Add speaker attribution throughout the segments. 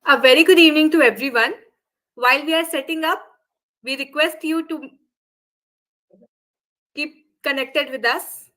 Speaker 1: A very good evening to everyone. While we are setting up, we request you to keep connected with us.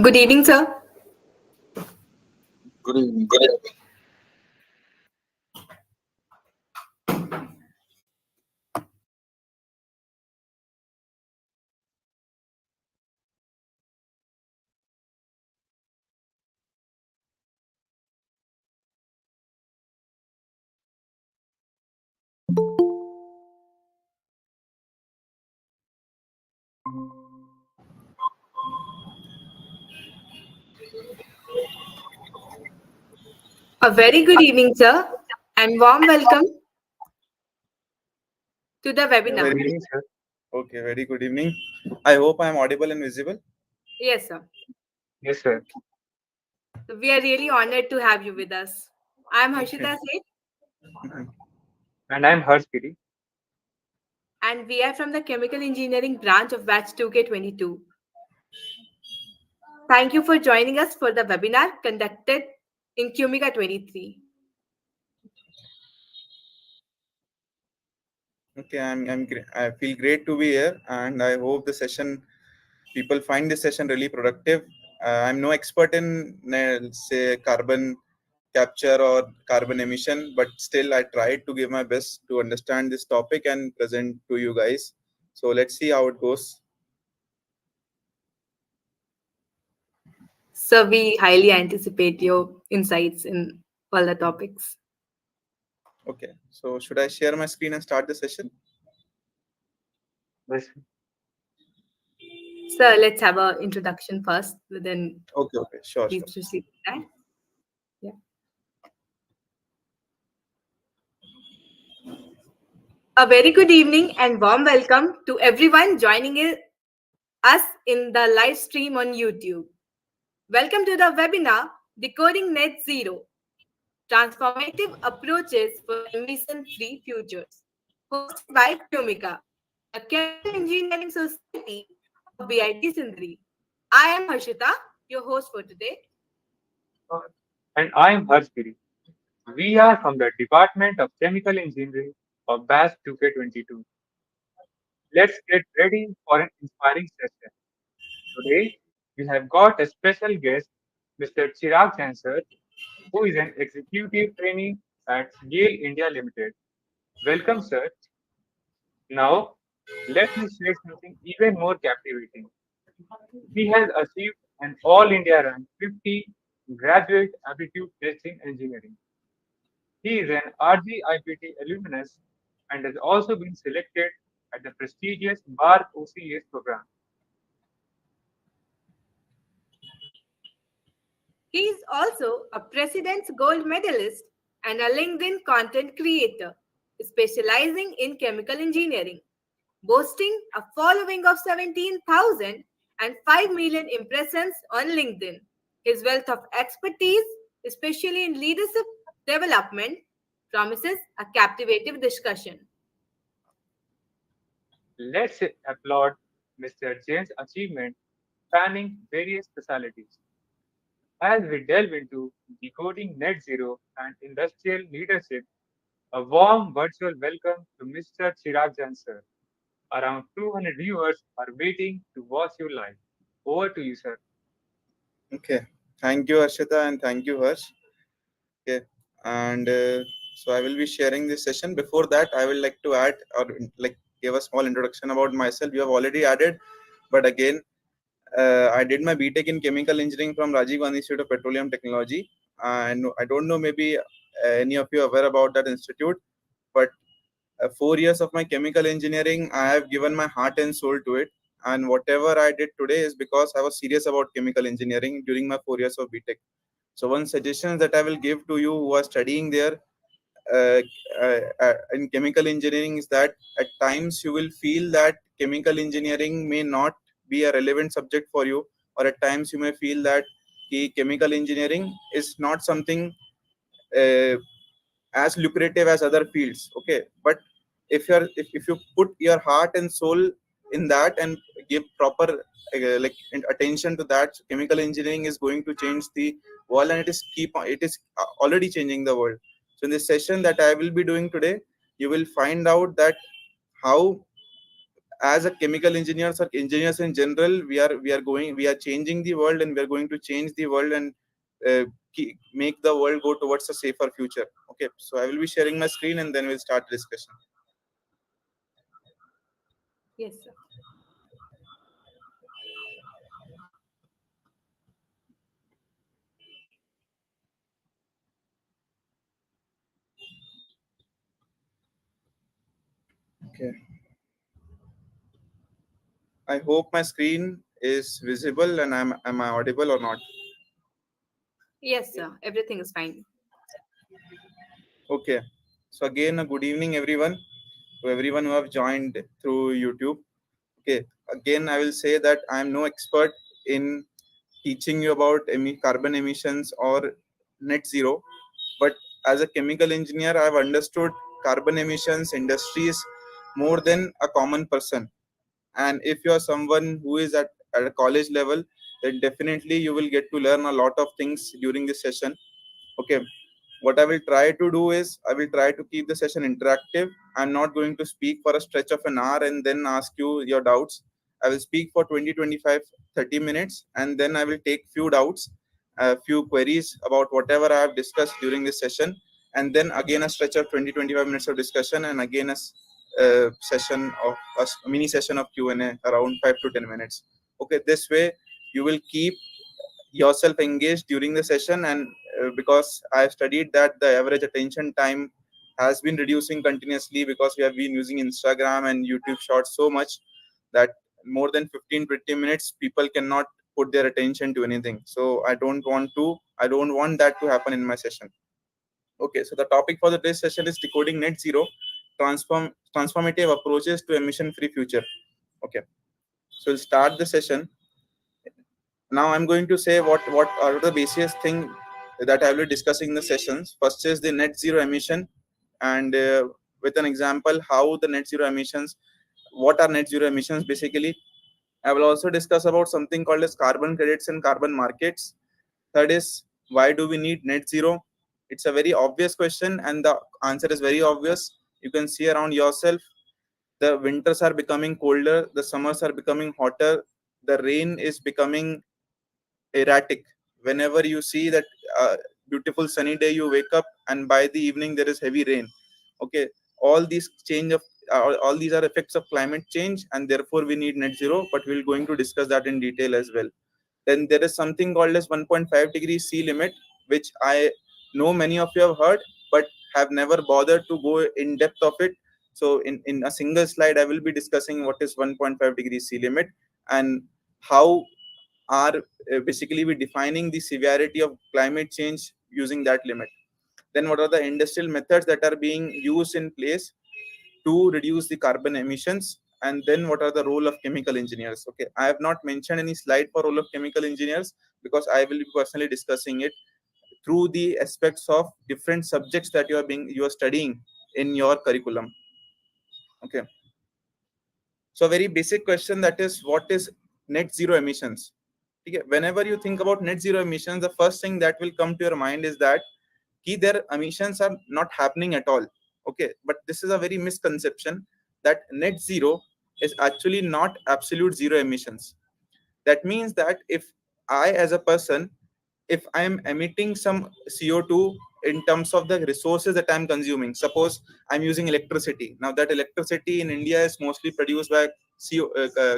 Speaker 1: Good evening, sir.
Speaker 2: Good evening.
Speaker 1: A very good evening, sir, and warm welcome to the
Speaker 2: Yeah,
Speaker 1: webinar.
Speaker 2: very good evening, sir. Okay, very good evening. I hope I am audible and visible.
Speaker 1: Yes, sir.
Speaker 3: Yes, sir.
Speaker 1: So we are really honored to have you with us. I am
Speaker 2: Okay.
Speaker 1: Harshita Seth,
Speaker 2: Mhm.
Speaker 3: And I'm Harshgiri.
Speaker 1: and we are from the Chemical Engineering branch of Batch 2K22. Thank you for joining us for the webinar conducted in Cumica 23.
Speaker 2: Okay, I feel great to be here, and I hope the session people find this session really productive. I'm no expert in say carbon capture or carbon emission, but still I tried to give my best to understand this topic and present to you guys. So let's see how it goes.
Speaker 1: So we highly anticipate your insights in all the topics.
Speaker 2: Okay, so should I share my screen and start the session?
Speaker 3: Yes,
Speaker 1: So let's have an introduction first, then
Speaker 2: Okay, sure,
Speaker 1: please
Speaker 2: sure.
Speaker 1: proceed with that. Yeah. A very good evening and warm welcome to everyone joining us in the live stream on YouTube. Welcome to the webinar Decoding Net Zero Transformative Approaches for Emission-Free Futures, hosted by Cumica, the Chemical Engineering Society of BIT Sindri. I am Harshita, your host for today.
Speaker 3: uh, and I'm Harshgiri. We are from the Department of Chemical Engineering of BAS 2K22. Let's get ready for an inspiring session. Today, we have got a special guest, Mr. Chirag Jain, sir, who is an executive trainee at Yale India Limited. Welcome, sir. Now, let me share something even more captivating. He has achieved an All India rank 50 in graduate aptitude testing engineering. He is an RGIPT alumnus and has also been selected at the prestigious BAR OCS program.
Speaker 1: He is also a President's Gold Medalist and a LinkedIn content creator, specializing in chemical engineering, boasting a following of 17,000 and 5 million impressions on LinkedIn. His wealth of expertise, especially in leadership development, promises a captivating discussion.
Speaker 3: Let's applaud Mr. Jain's achievement spanning various specialties. As we delve into decoding net zero and industrial leadership, a warm virtual welcome to Mr. Chirag Jain, sir. Around 200 viewers are waiting to watch you live. Over to you, sir.
Speaker 2: Okay, thank you, Arshita, and thank you, Harsh. Okay, and so I will be sharing this session. Before that, I will like to add or like give a small introduction about myself. You have already added, but again, I did my BTech in chemical engineering from Rajiv Gandhi Institute of Petroleum Technology, and I don't know maybe any of you are aware about that institute, but 4 years of my chemical engineering, I have given my heart and soul to it. And whatever I did today is because I was serious about chemical engineering during my 4 years of BTech. So one suggestion that I will give to you who are studying there uh, in chemical engineering is that at times you will feel that chemical engineering may not be a relevant subject for you, or at times you may feel that chemical engineering is not something uh, as lucrative as other fields. Okay, but if you put your heart and soul in that and give proper attention to that, chemical engineering is going to change the world, and it is already changing the world. So in this session that I will be doing today, you will find out that how as a chemical engineers or engineers in general, we are changing the world, and we are going to change the world, and make the world go towards a safer future. Okay, so I will be sharing my screen, and then we'll start discussion.
Speaker 1: Yes, sir.
Speaker 2: Okay, I hope my screen is visible, and am I audible or not?
Speaker 1: Yes, sir. Everything is fine.
Speaker 2: Okay, so again, a good evening, everyone, to everyone who have joined through YouTube. Okay, again, I will say that I am no expert in teaching you about carbon emissions or net zero, but as a chemical engineer, I have understood carbon emissions industries more than a common person. And if you are someone who is at a college level, then definitely you will get to learn a lot of things during this session. Okay, what I will try to do is I will try to keep the session interactive. I'm not going to speak for a stretch of an hour and then ask you your doubts. I will speak for 20, 25, 30 minutes, and then I will take few doubts, a few queries about whatever I have discussed during this session, and then again a stretch of 20, 25 minutes of discussion, and again session of a mini session of Q&A around 5 to 10 minutes. Okay, this way you will keep yourself engaged during the session, and because I have studied that the average attention time has been reducing continuously, because we have been using Instagram and YouTube shorts so much that more than 15 20 minutes people cannot put their attention to anything. So I don't want that to happen in my session. Okay, so the topic for the today's session is decoding net zero, transformative approaches to emission free future. Okay, so we'll start the session. Now I'm going to say what are the basic thing that I will be discussing in the sessions. First is the net zero emission, and with an example how the net zero emissions, what are net zero emissions basically. I will also discuss about something called as carbon credits and carbon markets. Third is, why do we need net zero? It's a very obvious question, and the answer is very obvious. You can see around yourself, the winters are becoming colder, the summers are becoming hotter, the rain is becoming erratic. Whenever you see that beautiful sunny day, you wake up and by the evening there is heavy rain. Okay, all these change of all these are effects of climate change, and therefore we need net zero, but we're going to discuss that in detail as well. Then there is something called as 1.5 degree sea limit, which I know many of you have heard, but have never bothered to go in depth of it. So in a single slide I will be discussing what is 1.5 degree sea limit, and how are basically we defining the severity of climate change using that limit. Then what are the industrial methods that are being used in place to reduce the carbon emissions, and then what are the role of chemical engineers. Okay, I have not mentioned any slide for role of chemical engineers, because I will be personally discussing it through the aspects of different subjects that you are studying in your curriculum. Okay, so a very basic question, that is, what is net zero emissions? Okay, whenever you think about net zero emissions, the first thing that will come to your mind is that their emissions are not happening at all. Okay, but this is a very misconception, that net zero is actually not absolute zero emissions. That means that if I as a person, if I am emitting some CO2 in terms of the resources that I'm consuming, suppose I'm using electricity. Now that electricity in India is mostly produced by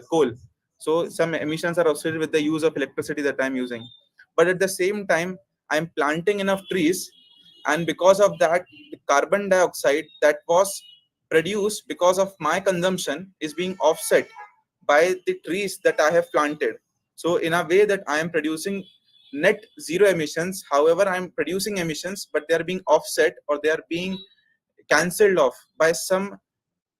Speaker 2: coal. So some emissions are associated with the use of electricity that I'm using. But at the same time, I'm planting enough trees, and because of that, the carbon dioxide that was produced because of my consumption is being offset by the trees that I have planted. So in a way that I am producing net zero emissions. However, I am producing emissions, but they are being offset, or they are being cancelled off by some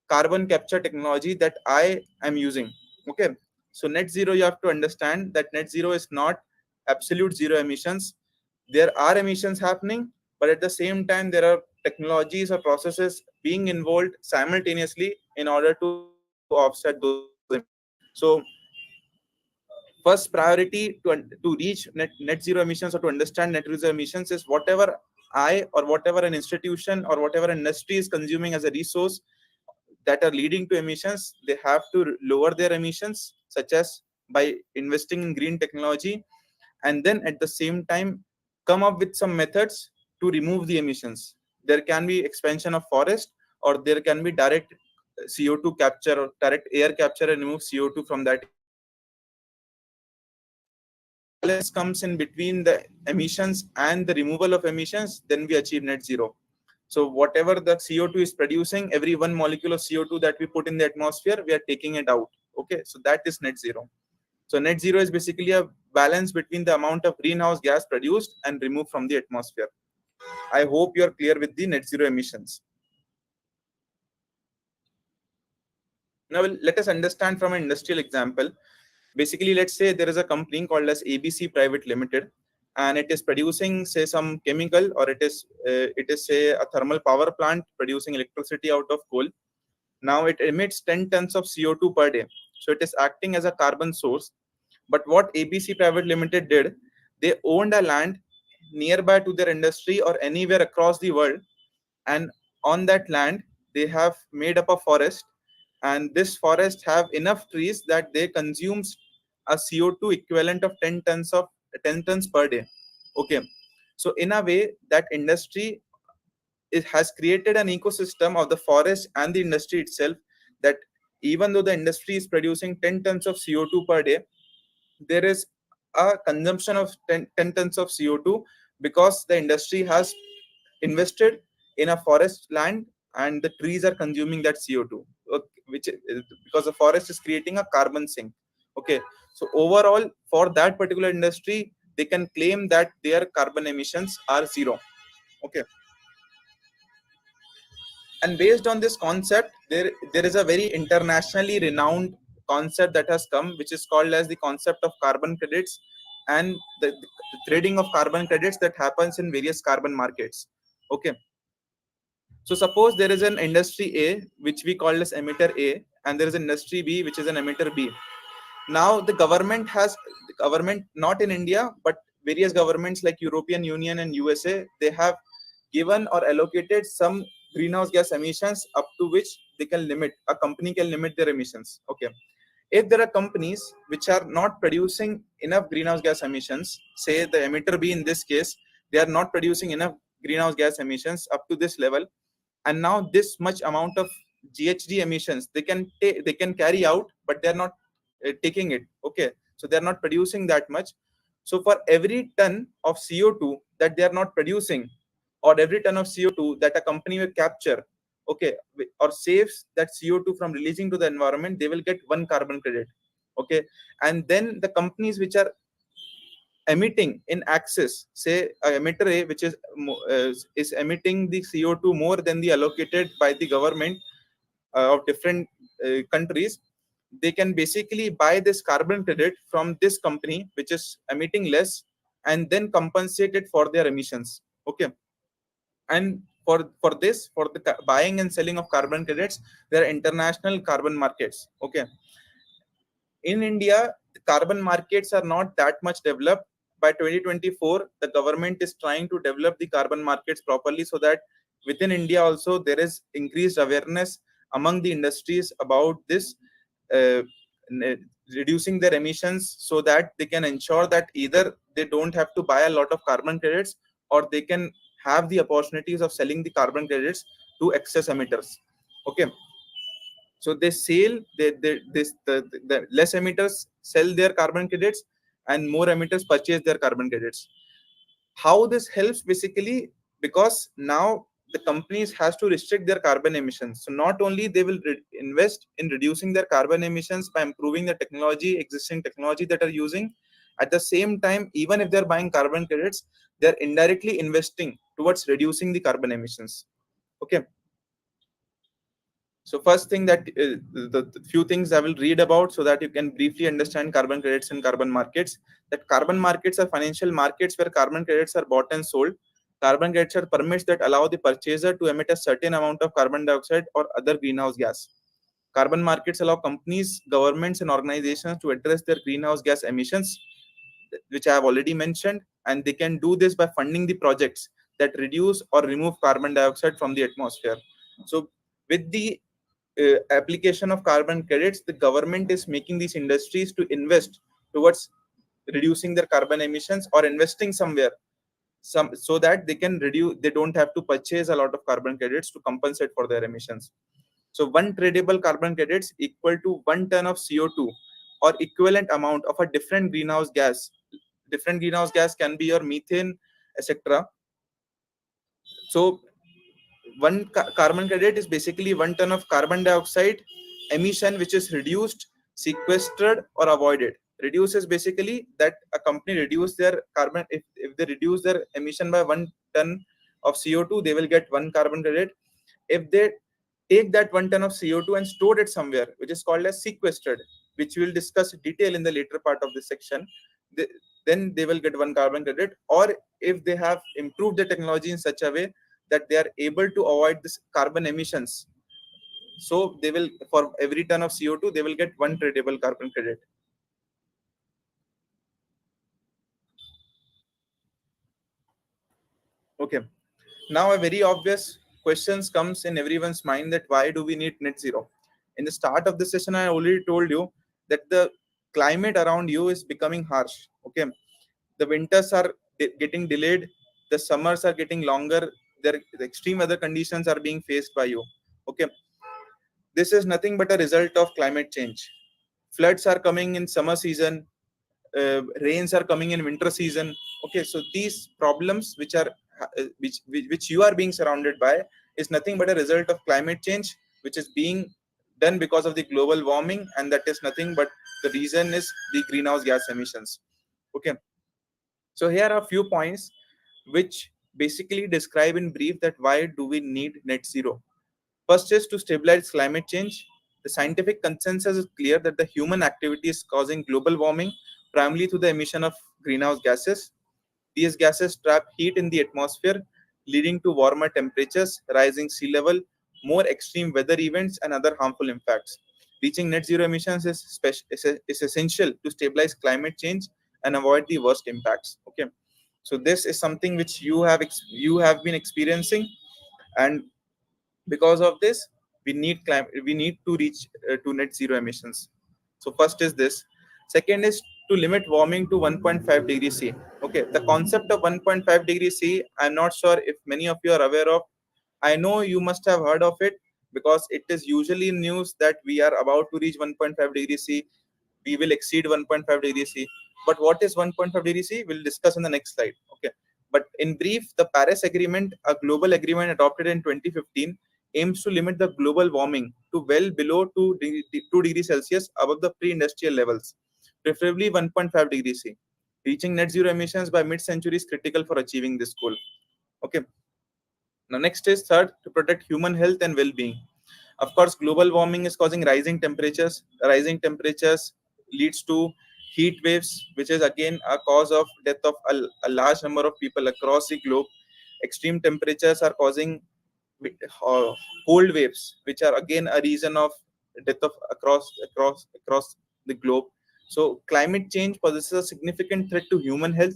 Speaker 2: carbon capture technology that I am using. Okay, so net zero, you have to understand that net zero is not absolute zero emissions. There are emissions happening, but at the same time there are technologies or processes being involved simultaneously in order to offset those emissions. So first priority to reach net zero emissions, or to understand net zero emissions, is whatever I, or whatever an institution, or whatever industry is consuming as a resource, that are leading to emissions, they have to lower their emissions, such as by investing in green technology, and then at the same time come up with some methods to remove the emissions. There can be expansion of forest, or there can be direct CO2 capture or direct air capture and remove CO2 from that area. When the balance comes in between the emissions and the removal of emissions, then we achieve net zero. So whatever the CO2 is producing, every one molecule of CO2 that we put in the atmosphere, we are taking it out. Okay, so that is net zero. So net zero is basically a balance between the amount of greenhouse gas produced and removed from the atmosphere. I hope you are clear with the net zero emissions. Now let us understand from an industrial example. Basically, let's say there is a company called as ABC Private Limited, and it is producing, say, some chemical, or it is say a thermal power plant producing electricity out of coal. Now it emits 10 tons of CO2 per day. So it is acting as a carbon source. But what ABC Private Limited did, they owned a land nearby to their industry or anywhere across the world, and on that land they have made up a forest, and this forest have enough trees that they consumes a CO2 equivalent of 10 tons per day. Okay, so in a way that industry, it has created an ecosystem of the forest and the industry itself, that even though the industry is producing 10 tons of CO2 per day, there is a consumption of 10 tons of CO2, because the industry has invested in a forest land and the trees are consuming that CO2, which because the forest is creating a carbon sink. Okay, so overall for that particular industry, they can claim that their carbon emissions are zero. Okay, and based on this concept, there is a very internationally renowned concept that has come, which is called as the concept of carbon credits, and the trading of carbon credits that happens in various carbon markets. Okay, so suppose there is an industry A which we call as emitter A, and there is an industry B which is an emitter B. Now the government, not in India but various governments like European Union and USA, they have given or allocated some greenhouse gas emissions up to which they can limit, a company can limit their emissions. Okay, if there are companies which are not producing enough greenhouse gas emissions, say the emitter B in this case, they are not producing enough greenhouse gas emissions up to this level, and now this much amount of GHG emissions they can carry out, but they are not taking it. Okay, so they are not producing that much. So for every ton of CO2 that they are not producing, or every ton of CO2 that a company will capture, okay, or saves that CO2 from releasing to the environment, they will get one carbon credit. Okay, and then the companies which are emitting in excess, say emitter A, which is emitting the CO2 more than the allocated by the government of different countries, they can basically buy this carbon credit from this company which is emitting less, and then compensate it for their emissions. Okay, and for this, for the buying and selling of carbon credits, there are international carbon markets. Okay, in India, the carbon markets are not that much developed. By 2024, the government is trying to develop the carbon markets properly, so that within India also there is increased awareness among the industries about this, uh, reducing their emissions, so that they can ensure that either they don't have to buy a lot of carbon credits, or they can have the opportunities of selling the carbon credits to excess emitters. Okay, so they sell, the less emitters sell their carbon credits, and more emitters purchase their carbon credits. How this helps basically, because now the companies has to restrict their carbon emissions. So not only they will invest in reducing their carbon emissions by improving the existing technology that are using, at the same time, even if they're buying carbon credits, they're indirectly investing towards reducing the carbon emissions. Okay, so first thing that the few things I will read about, so that you can briefly understand carbon credits and carbon markets. That carbon markets are financial markets where carbon credits are bought and sold. Carbon credits are permits that allow the purchaser to emit a certain amount of carbon dioxide or other greenhouse gas. Carbon markets allow companies, governments, and organizations to address their greenhouse gas emissions, which I have already mentioned, and they can do this by funding the projects that reduce or remove carbon dioxide from the atmosphere. So with the application of carbon credits, the government is making these industries to invest towards reducing their carbon emissions or investing somewhere, some so that they can reduce, they don't have to purchase a lot of carbon credits to compensate for their emissions. So one tradable carbon credits equal to 1 ton of CO2 or equivalent amount of a different greenhouse gas. Different greenhouse gas can be your methane, etc. So one carbon credit is basically 1 ton of carbon dioxide emission which is reduced, sequestered, or avoided. Reduce is basically that a company reduce their carbon, if they reduce their emission by 1 ton of CO2, they will get one carbon credit. If they take that 1 ton of CO2 and store it somewhere, which is called as sequestered, which we will discuss in detail in the later part of this section, they, then they will get one carbon credit. Or if they have improved the technology in such a way that they are able to avoid this carbon emissions, so they will, for every ton of CO2, they will get one tradable carbon credit. Okay. Now a very obvious questions comes in everyone's mind, that why do we need net zero? In the start of the session, I already told you that the climate around you is becoming harsh. Okay. The winters are getting delayed, the summers are getting longer, the extreme weather conditions are being faced by you. Okay. This is nothing but a result of climate change. Floods are coming in summer season, rains are coming in winter season. Okay, so these problems which are which you are being surrounded by is nothing but a result of climate change, which is being done because of the global warming, and that is nothing but the reason is the greenhouse gas emissions. Okay, so here are a few points which basically describe in brief that why do we need net zero. First is to stabilize climate change. The scientific consensus is clear that the human activity is causing global warming primarily through the emission of greenhouse gases. These gases trap heat in the atmosphere, leading to warmer temperatures, rising sea level, more extreme weather events, and other harmful impacts. Reaching net zero emissions is essential to stabilize climate change and avoid the worst impacts. Okay, so this is something which you have been experiencing, and because of this we need to reach to net zero emissions. So first is this. Second is to limit warming to 1.5 degrees c. Okay, the concept of 1.5 degrees c, I'm not sure if many of you are aware of. I know you must have heard of it, because it is usually in news that we are about to reach 1.5 degrees c, we will exceed 1.5 degrees c. But what is 1.5 degrees c, we'll discuss in the next slide. Okay, but in brief, the Paris Agreement, a global agreement adopted in 2015, aims to limit the global warming to well below 2 degrees Celsius above the pre-industrial levels, preferably 1.5 degrees C. Reaching net zero emissions by mid-century is critical for achieving this goal. Okay. Now, next is third, to protect human health and well-being. Of course, global warming is causing rising temperatures. Rising temperatures leads to heat waves, which is again a cause of death of a large number of people across the globe. Extreme temperatures are causing uh, cold waves, which are again a reason of death of across the globe. So climate change possesses a significant threat to human health,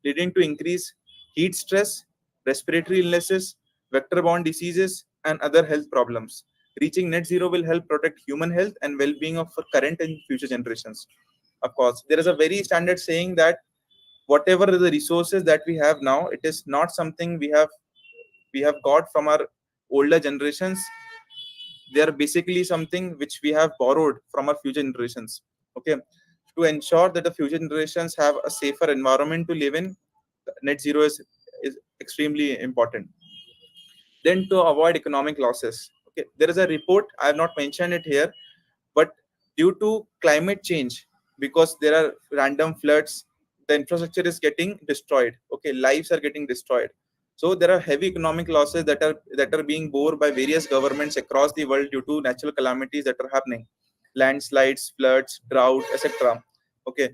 Speaker 2: leading to increased heat stress, respiratory illnesses, vector-borne diseases, and other health problems. Reaching net zero will help protect human health and well-being of current and future generations. Of course, there is a very standard saying that whatever the resources that we have now, it is not something we have got from our older generations. They are basically something which we have borrowed from our future generations. Okay, to ensure that the future generations have a safer environment to live in, net zero is extremely important. Then to avoid economic losses, okay, there is a report, I have not mentioned it here, but due to climate change, because there are random floods, the infrastructure is getting destroyed. Okay, lives are getting destroyed. So there are heavy economic losses that are being borne by various governments across the world due to natural calamities that are happening, landslides, floods, drought, etc. Okay,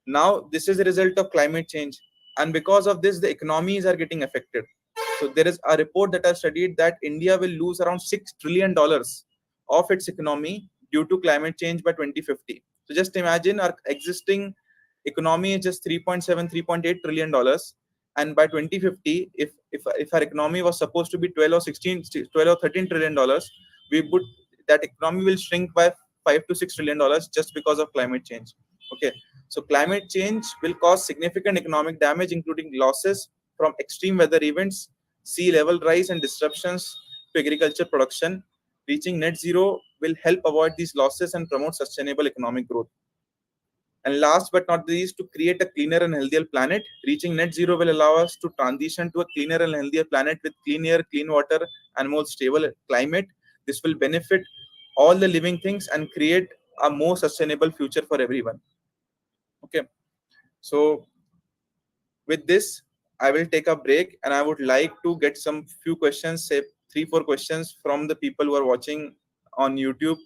Speaker 2: now this is a result of climate change, and because of this the economies are getting affected. So there is a report that has studied that India will lose around $6 trillion of its economy due to climate change by 2050. So just imagine our existing economy is just 3.7, $3.8 trillion, and by 2050, if our economy was supposed to be 12 or 13 trillion dollars, we would that economy will shrink by $5 to $6 trillion just because of climate change. Okay, so climate change will cause significant economic damage, including losses from extreme weather events, sea level rise, and disruptions to agriculture production. Reaching net zero will help avoid these losses and promote sustainable economic growth. And last but not least, to create a cleaner and healthier planet. Reaching net zero will allow us to transition to a cleaner and healthier planet with clean air, clean water, and more stable climate. This will benefit all the living things and create a more sustainable future for everyone. Okay, so with this, I will take a break, and I would like to get some few questions, say 3 4 questions from the people who are watching on YouTube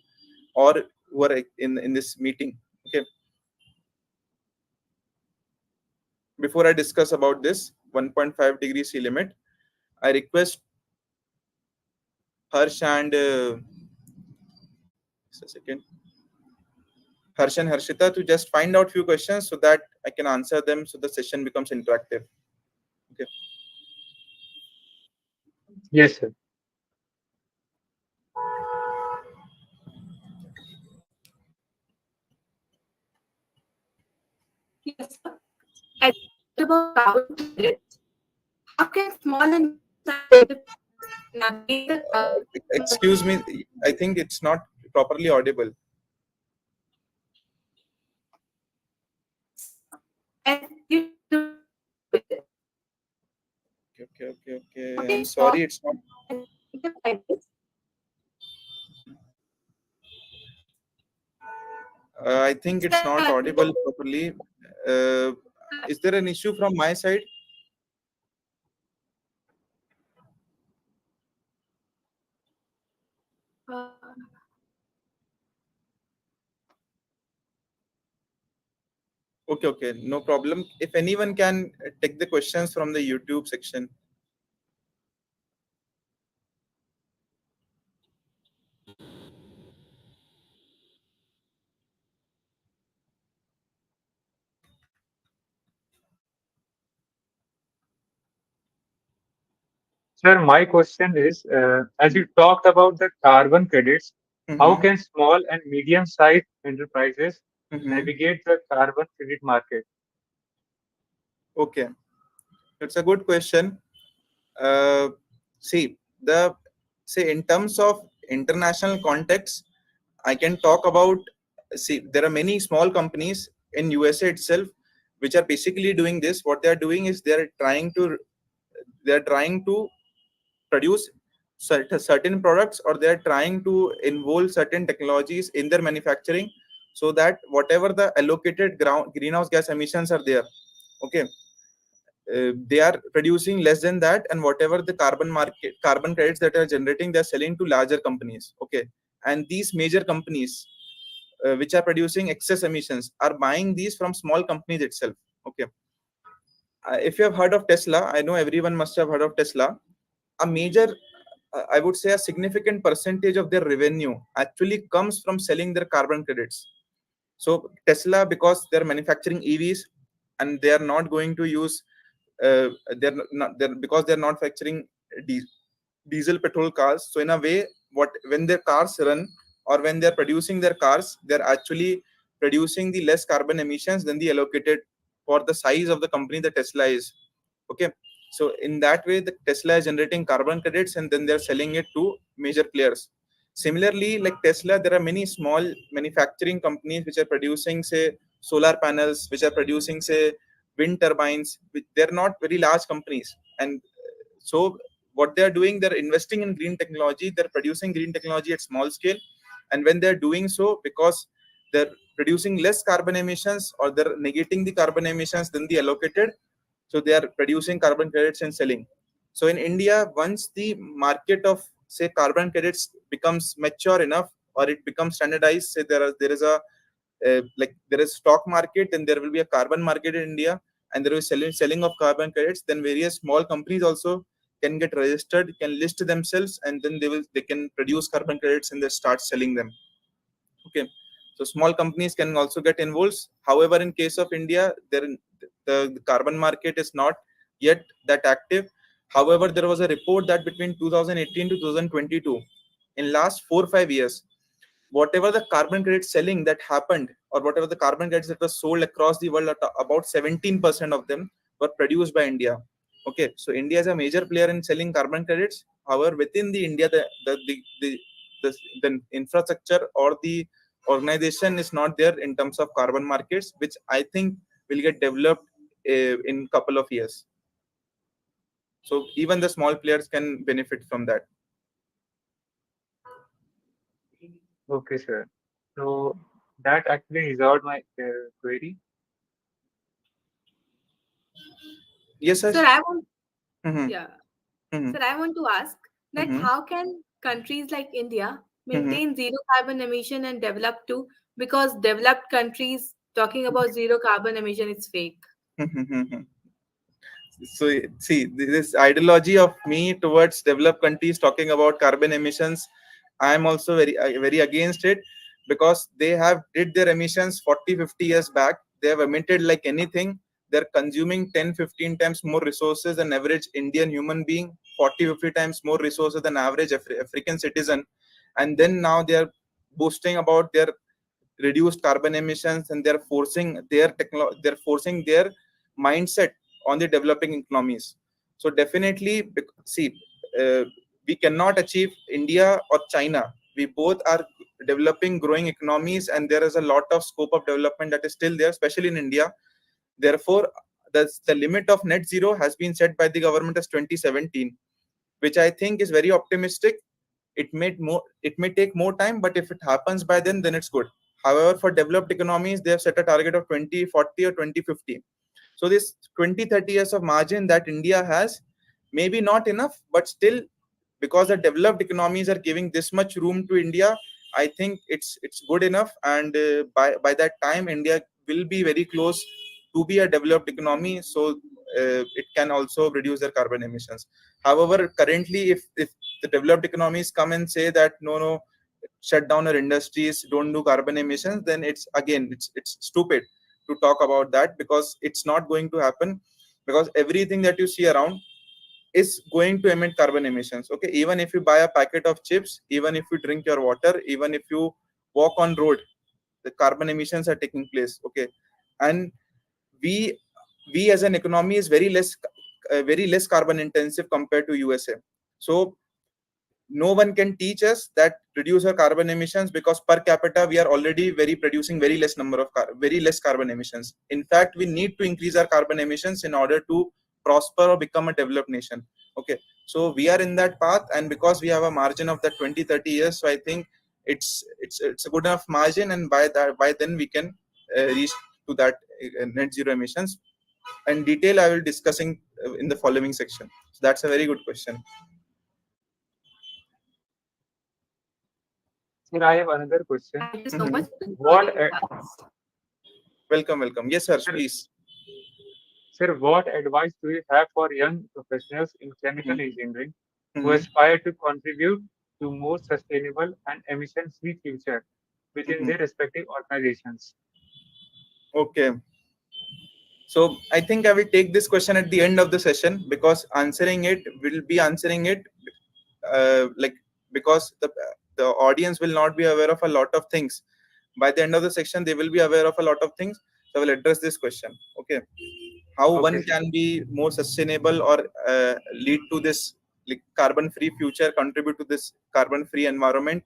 Speaker 2: or who are in this meeting. Okay, before I discuss about this 1.5 degree sea limit, I request Harsh and just a second, Harsh and Harshita to just find out few questions so that I can answer them, so the session becomes interactive. Okay.
Speaker 3: Yes, sir.
Speaker 1: Yes, sir. And what about carbon credits? How can small and medium-sized enterprises navigate the carbon emission?
Speaker 2: Excuse me, I think it's not properly audible.
Speaker 1: And you do with it.
Speaker 2: Okay.
Speaker 1: How can
Speaker 2: I'm
Speaker 1: small
Speaker 2: sorry, it's not.
Speaker 1: and medium-sized
Speaker 2: I think it's not audible properly. Uh, is there an issue from my side?
Speaker 1: uh,
Speaker 2: Okay, no problem. If anyone can take the questions from the YouTube section.
Speaker 3: Sir, my question is, as you talked about the carbon credits, how
Speaker 2: Mm-hmm.
Speaker 3: can small and medium-sized enterprises
Speaker 2: Mm-hmm.
Speaker 3: navigate the carbon credit market?
Speaker 2: Okay, it's a good question. Uh, see, the say in terms of international context, I can talk about. See, there are many small companies in USA itself which are basically doing this. What they are doing is they are trying to produce certain products, or they are trying to involve certain technologies in their manufacturing, so that whatever the allocated greenhouse gas emissions are there, okay, they are producing less than that, and whatever the carbon credits that are generating, they're selling to larger companies. Okay, and these major companies which are producing excess emissions are buying these from small companies itself. Okay, if you have heard of Tesla, I know everyone must have heard of Tesla. A major, I would say a significant percentage of their revenue actually comes from selling their carbon credits. So Tesla, because they're manufacturing EVs, and they are not going to use, they're because they're not manufacturing diesel petrol cars. So in a way, what when their cars run, or when they're producing their cars, they're actually producing the less carbon emissions than the allocated for the size of the company that Tesla is. Okay, so in that way, the Tesla is generating carbon credits, and then they're selling it to major players. Similarly, like Tesla, there are many small manufacturing companies which are producing, say, solar panels, which are producing, say, wind turbines. They're not very large companies, and so what they're doing, they're investing in green technology. They're producing green technology at small scale, and when they're doing so, because they're producing less carbon emissions, or they're negating the carbon emissions than the allocated, so they are producing carbon credits and selling. So in India, once the market of, say, carbon credits becomes mature enough, or it becomes standardized, say there is a like there is stock market, and there will be a carbon market in India, and there is selling of carbon credits, then various small companies also can get registered, can list themselves, and then they can produce carbon credits and they start selling them. Okay, so small companies can also get involved. However, in case of India, the carbon market is not yet that active. However, there was a report that between 2018 to 2022, in last 4 5 years, whatever the carbon credit selling that happened, or whatever the carbon credits that was sold across the world, about 17% of them were produced by India. Okay, so India is a major player in selling carbon credits. However, within the India, the, the infrastructure or the organization is not there in terms of carbon markets, which I think will get developed in couple of years. So even the small players can benefit from that.
Speaker 3: Okay, sir. So that actually resolved my query.
Speaker 2: Yes, sir.
Speaker 1: Sir, I want,
Speaker 2: Mm-hmm.
Speaker 1: yeah.
Speaker 2: Mm-hmm.
Speaker 1: Sir, I want to ask that
Speaker 2: Mm-hmm.
Speaker 1: how can countries like India
Speaker 2: Mm-hmm.
Speaker 1: maintain zero carbon emission and develop too? Because developed countries talking about zero carbon emission is fake.
Speaker 2: So see, this ideology of me towards developed countries talking about carbon emissions, I am also very against it, because they have did their emissions 40-50 years back. They have emitted like anything. They're consuming 10-15 times more resources than average Indian human being, 40-50 times more resources than average African citizen. And then now they are boasting about their reduced carbon emissions, and they're forcing their mindset on the developing economies. So definitely, see, uh, we cannot achieve India or China. We both are developing growing economies, and there is a lot of scope of development that is still there, especially in India. Therefore, the limit of net zero has been set by the government as 2017, which I think is very optimistic. It may take more time, but if it happens by then it's good. However, for developed economies, they have set a target of 2040 or 2050. So this 20-30 years of margin that India has, maybe not enough, but still, because the developed economies are giving this much room to India, I think it's good enough. And by that time, India will be very close to be a developed economy, so it can also reduce their carbon emissions. However, currently, if the developed economies come and say that no, shut down our industries, don't do carbon emissions, then it's stupid to talk about that, because it's not going to happen. Because everything that you see around is going to emit carbon emissions. Okay, even if you buy a packet of chips, even if you drink your water, even if you walk on road, the carbon emissions are taking place. Okay, and we we as an economy is very less carbon intensive compared to USA. So no one can teach us that reduce our carbon emissions, because per capita we are already very producing very less number of very less carbon emissions. In fact, we need to increase our carbon emissions in order to prosper or become a developed nation. Okay, so we are in that path, and because we have a margin of that 20-30 years, so I think it's a good enough margin, and by then we can reach to that net zero emissions. And detail I will discussing in the following section. So that's a very good question.
Speaker 3: Sir, I have another question.
Speaker 1: Thank you so much
Speaker 2: Mhm.
Speaker 1: for
Speaker 3: What,
Speaker 1: joining us.
Speaker 2: Welcome. Yes, sir,
Speaker 3: sir,
Speaker 2: please.
Speaker 3: sir, what advice do you have for young professionals in chemical
Speaker 2: Mhm.
Speaker 3: engineering who
Speaker 2: Mhm.
Speaker 3: aspire to contribute to more sustainable and emission-free future within
Speaker 2: Mhm.
Speaker 3: their respective organizations?
Speaker 2: Okay. So I think I will take this question at the end of the session, because answering it will be answering it like, because the audience will not be aware of a lot of things. By the end of the section, they will be aware of a lot of things. So I will address this question. Okay. How
Speaker 3: Okay,
Speaker 2: one
Speaker 3: sir.
Speaker 2: can be more sustainable, or lead to this like carbon free future, contribute to this carbon free environment,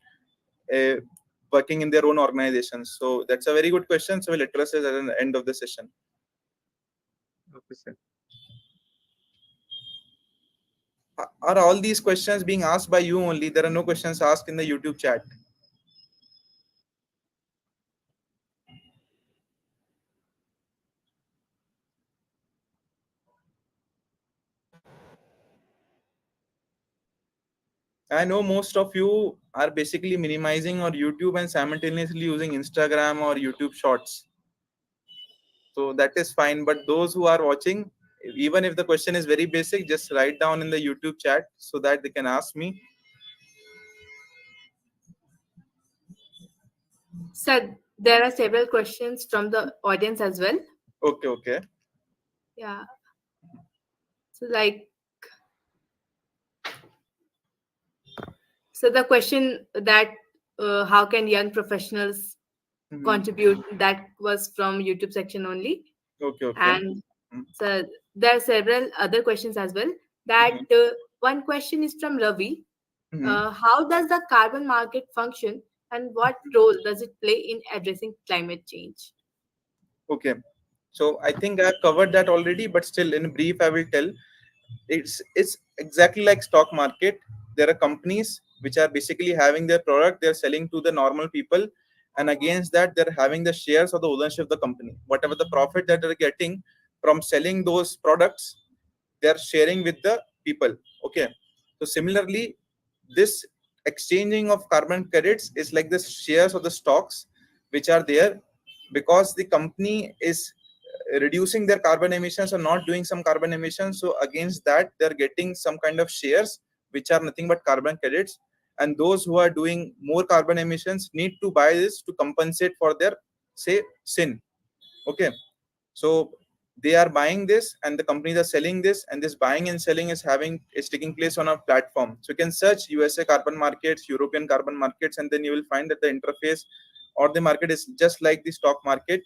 Speaker 2: uh, working in their own organizations. So that's a very good question. So we'll address it at the end of the session.
Speaker 3: Okay, sir.
Speaker 2: Are all these questions being asked by you only? There are no questions asked in the YouTube chat. I know most of you are basically minimizing on YouTube and simultaneously using Instagram or YouTube Shorts. So that is fine. But those who are watching, even if the question is very basic, just write down in the YouTube chat so that they can ask me.
Speaker 1: Sir, there are several questions from the audience as well.
Speaker 2: Okay.
Speaker 1: Yeah. So like, so the question that how can young professionals
Speaker 2: Mhm.
Speaker 1: contribute? That was from YouTube section only.
Speaker 2: Okay, okay.
Speaker 1: And
Speaker 2: Mhm.
Speaker 1: so there are several other questions as well. That
Speaker 2: Mhm.
Speaker 1: one question is from Ravi.
Speaker 2: Mhm.
Speaker 1: How does the carbon market function, and what role does it play in addressing climate change?
Speaker 2: Okay. So I think I've covered that already, but still in brief, I will tell. It's exactly like stock market. There are companies which are basically having their product, they're selling to the normal people, and against that, they're having the shares or the ownership of the company. Whatever the profit that they're getting from selling those products, they're sharing with the people. Okay. So similarly, this exchanging of carbon credits is like the shares of the stocks which are there, because the company is reducing their carbon emissions or not doing some carbon emissions. So against that, they're getting some kind of shares which are nothing but carbon credits. And those who are doing more carbon emissions need to buy this to compensate for their, say, sin. Okay. So they are buying this and the companies are selling this, and this buying and selling is taking place on a platform. So you can search USA carbon markets, European carbon markets, and then you will find that the interface or the market is just like the stock market.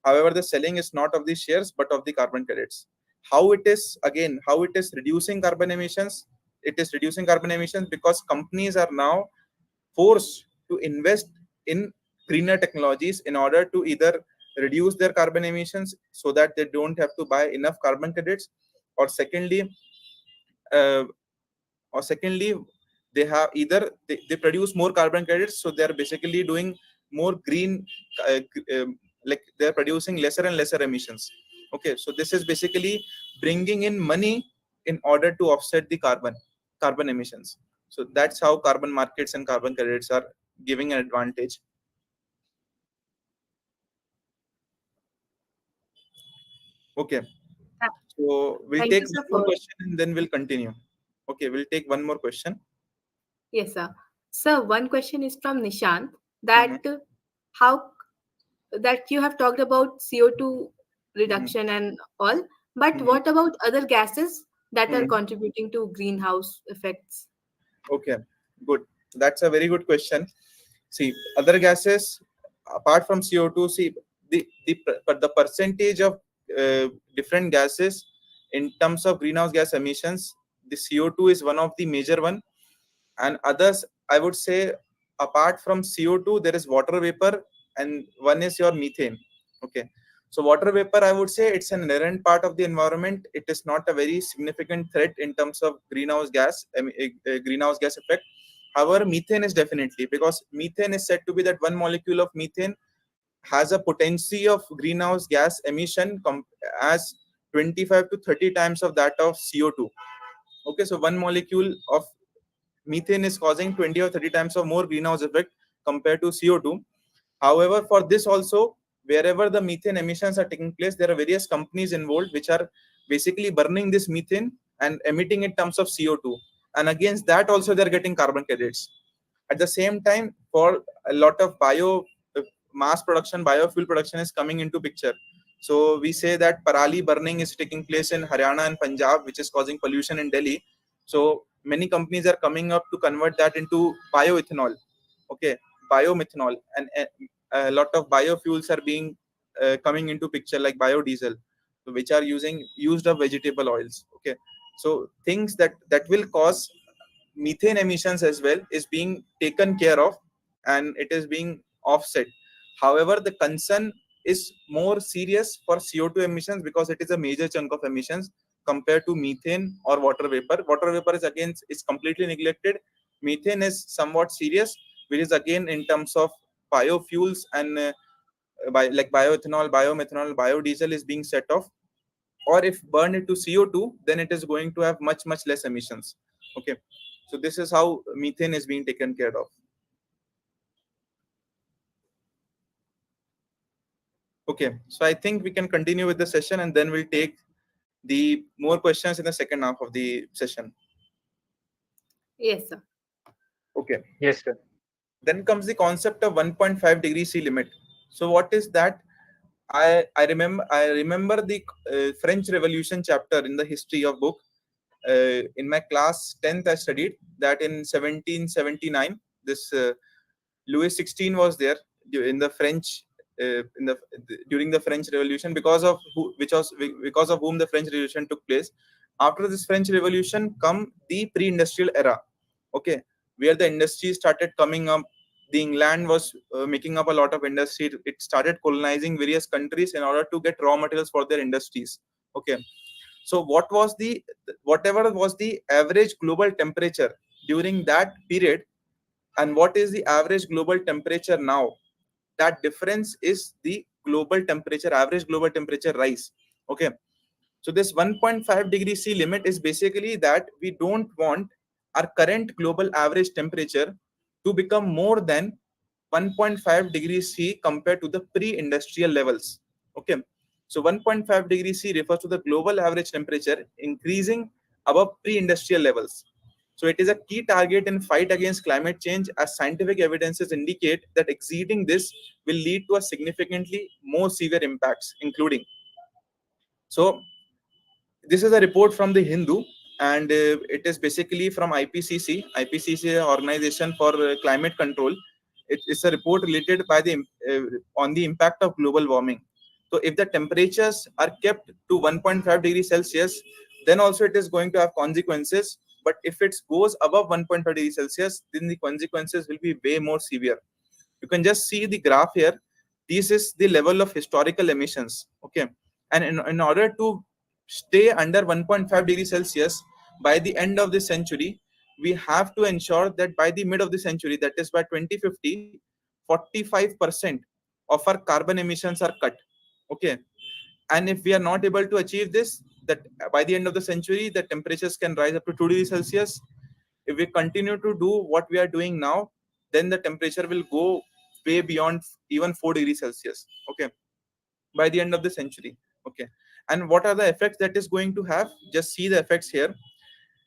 Speaker 2: However, the selling is not of the shares but of the carbon credits. How it is reducing carbon emissions? It is reducing carbon emissions because companies are now forced to invest in greener technologies in order to either reduce their carbon emissions so that they don't have to buy enough carbon credits, or uh, secondly, they have either they produce more carbon credits, so they're basically doing more green, like they're producing lesser and lesser emissions. Okay, so this is basically bringing in money in order to offset the carbon emissions. So that's how carbon markets and carbon credits are giving an advantage. Okay,
Speaker 1: Tha-
Speaker 2: so we'll
Speaker 1: Thank
Speaker 2: take
Speaker 1: you, sir,
Speaker 2: one more
Speaker 1: for
Speaker 2: question and then we'll continue. Okay, we'll take one more question.
Speaker 1: yes, sir. Sir, one question is from Nishant
Speaker 2: Mhm,
Speaker 1: that how that you have talked about CO2
Speaker 2: mhm,
Speaker 1: reduction and all, but
Speaker 2: mhm,
Speaker 1: what about other gases that are
Speaker 2: mhm.
Speaker 1: contributing to greenhouse effects?
Speaker 2: Okay, good. That's a very good question. See, other gases apart from CO2, see the percentage of different gases in terms of greenhouse gas emissions. The CO2 is one of the major one, and others I would say, apart from CO2, there is water vapor, and one is your methane. Okay, so water vapor, I would say it's an inherent part of the environment. It is not a very significant threat in terms of greenhouse gas effect. However, methane is definitely, because methane is said to be that one molecule of methane has a potency of greenhouse gas emission as 25 to 30 times of that of CO2. Okay, so one molecule of methane is causing 20 or 30 times of more greenhouse effect compared to CO2. However, for this also, wherever the methane emissions are taking place, there are various companies involved which are basically burning this methane and emitting in terms of CO2. And against that also they're getting carbon credits. At the same time, for a lot of mass production, biofuel production is coming into picture. So we say that parali burning is taking place in Haryana and Punjab, which is causing pollution in Delhi. So many companies are coming up to convert that into bioethanol. Okay, biomethanol, and a lot of biofuels are being coming into picture, like biodiesel, which are used of vegetable oils. Okay, so things that will cause methane emissions as well is being taken care of, and it is being offset. However, the concern is more serious for CO2 emissions because it is a major chunk of emissions compared to methane or water vapor. Water vapor is again is completely neglected. Methane is somewhat serious, which is again in terms of biofuels and like bioethanol, biomethanol, biodiesel is being set off, or if burned into CO2, then it is going to have much less emissions. Okay, so this is how methane is being taken care of. Okay, so I think we can continue with the session, and then we'll take the more questions in the second half of the session.
Speaker 1: Yes, sir.
Speaker 2: Okay,
Speaker 3: Yes, sir.
Speaker 2: then comes the concept of 1.5 degree C limit. So what is that? I remember the French Revolution chapter in the history of book. In my class 10th, I studied that in 1779. This Louis XVI was there in the French in the during the French Revolution, because of because of whom the French Revolution took place. After this French Revolution, come the pre-industrial era. Okay, where the industry started coming up. The England was making up a lot of industry. It started colonizing various countries in order to get raw materials for their industries. Okay, so whatever was the average global temperature during that period, and what is the average global temperature now, that difference is the global temperature, average global temperature rise. Okay, so this 1.5 degree C limit is basically that we don't want our current global average temperature to become more than 1.5 degrees C compared to the pre-industrial levels. Okay, so 1.5 degrees C refers to the global average temperature increasing above pre-industrial levels. So it is a key target in fight against climate change, as scientific evidences indicate that exceeding this will lead to a significantly more severe impacts, including. So this is a report from the Hindu, and it is basically from IPCC. IPCC is an organization for climate control. It's a report related by the on the impact of global warming. So if the temperatures are kept to 1.5 degrees Celsius, then also it is going to have consequences. But if it goes above 1.5 degrees Celsius, then the consequences will be way more severe. You can just see the graph here. This is the level of historical emissions. Okay, and in order to stay under 1.5 degrees Celsius by the end of this century, we have to ensure that by the mid of the century, that is by 2050, 45% of our carbon emissions are cut. Okay, and if we are not able to achieve this, that by the end of the century, the temperatures can rise up to 2 degrees Celsius. If we continue to do what we are doing now, then the temperature will go way beyond even 4 degrees Celsius. Okay, by the end of the century. Okay, and what are the effects that is going to have? Just see the effects here.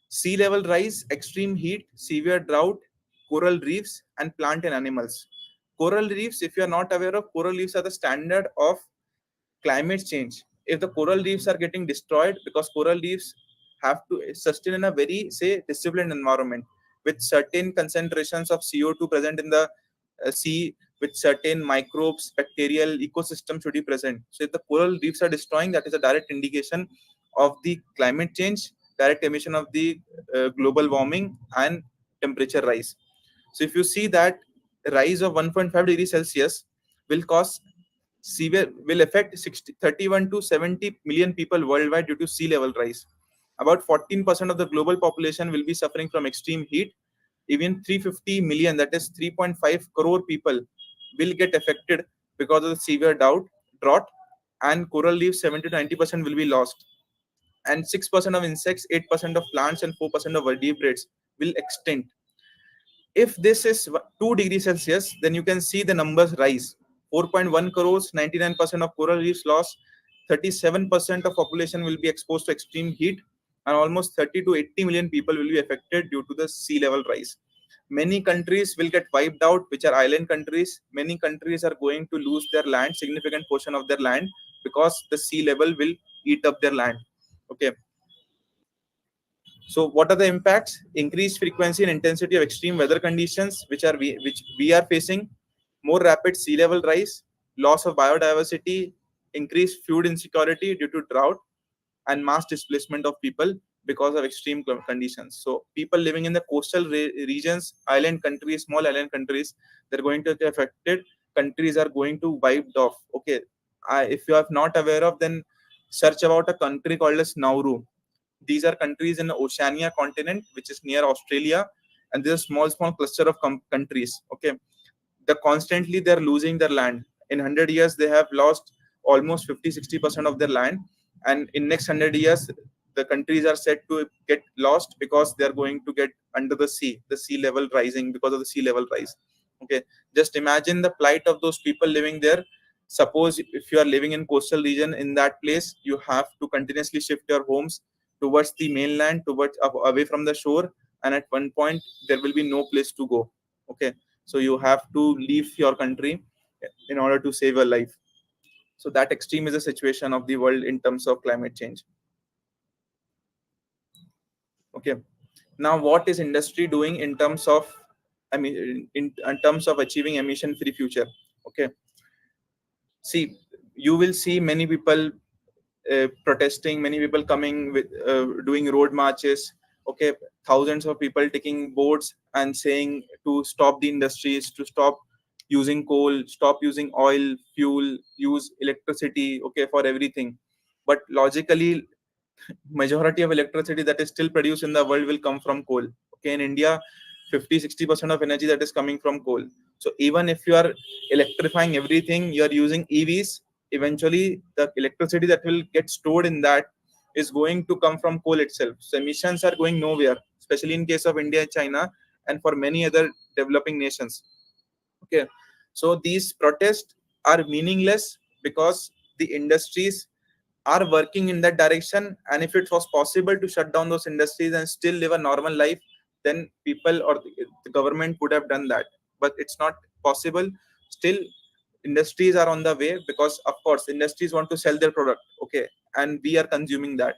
Speaker 2: Sea level rise, extreme heat, severe drought, coral reefs, and plant and animals. Coral reefs, if you are not aware of, coral reefs are the standard of climate change. If the coral reefs are getting destroyed, because coral reefs have to sustain in a very, say, disciplined environment with certain concentrations of CO2 present in the sea, with certain microbes, bacterial ecosystem should be present. So if the coral reefs are destroying, that is a direct indication of the climate change, direct emission of the global warming and temperature rise. So if you see that rise of 1.5 degrees Celsius will cause severe, will affect 31 to 70 million people worldwide due to sea level rise. About 14% of the global population will be suffering from extreme heat. Even 350 million, that is 3.5 crore people, will get affected because of the severe drought, and coral reefs 70 to 90% will be lost. And 6% of insects, 8% of plants, and 4% of vertebrates will extinct. If this is 2 degrees Celsius, then you can see the numbers rise. 4.1 crores, 99% of coral reefs lost, 37% of population will be exposed to extreme heat, and almost 30 to 80 million people will be affected due to the sea level rise. Many countries will get wiped out, which are island countries. Many countries are going to lose their land, significant portion of their land, because the sea level will eat up their land. Okay, so what are the impacts? Increased frequency and intensity of extreme weather conditions, which we are facing, more rapid sea level rise, loss of biodiversity, increased food insecurity due to drought, and mass displacement of people because of extreme conditions. So people living in the coastal regions, island countries, small island countries, they're going to get affected. Countries are going to wiped off. Okay, if you are not aware of, then search about a country called as Nauru. These are countries in the Oceania continent, which is near Australia, and there's a small cluster of countries. Okay, constantly they're losing their land. In 100 years, they have lost almost 50-60% of their land, and in next 100 years, the countries are set to get lost because they're going to get under the sea level rising because of the sea level rise. Okay, just imagine the plight of those people living there. Suppose if you are living in coastal region, in that place you have to continuously shift your homes towards the mainland, towards away from the shore, and at one point there will be no place to go. Okay, so you have to leave your country in order to save your life. So that extreme is the situation of the world in terms of climate change. Okay, now what is industry doing in terms of I mean, in terms of achieving emission-free future. Okay, see, you will see many people protesting, many people coming with doing road marches. Okay, thousands of people taking boards and saying to stop the industries, to stop using coal, stop using oil, fuel, use electricity. Okay, for everything. But logically, majority of electricity that is still produced in the world will come from coal. Okay, in India, 50-60% of energy that is coming from coal. So even if you are electrifying everything, you are using EVs, eventually the electricity that will get stored in that is going to come from coal itself. So emissions are going nowhere, especially in case of India and China, and for many other developing nations. Okay, so these protests are meaningless because the industries are working in that direction, and if it was possible to shut down those industries and still live a normal life, then people or the government would have done that. But it's not possible. Still, industries are on the way because of course industries want to sell their product. Okay, and we are consuming that.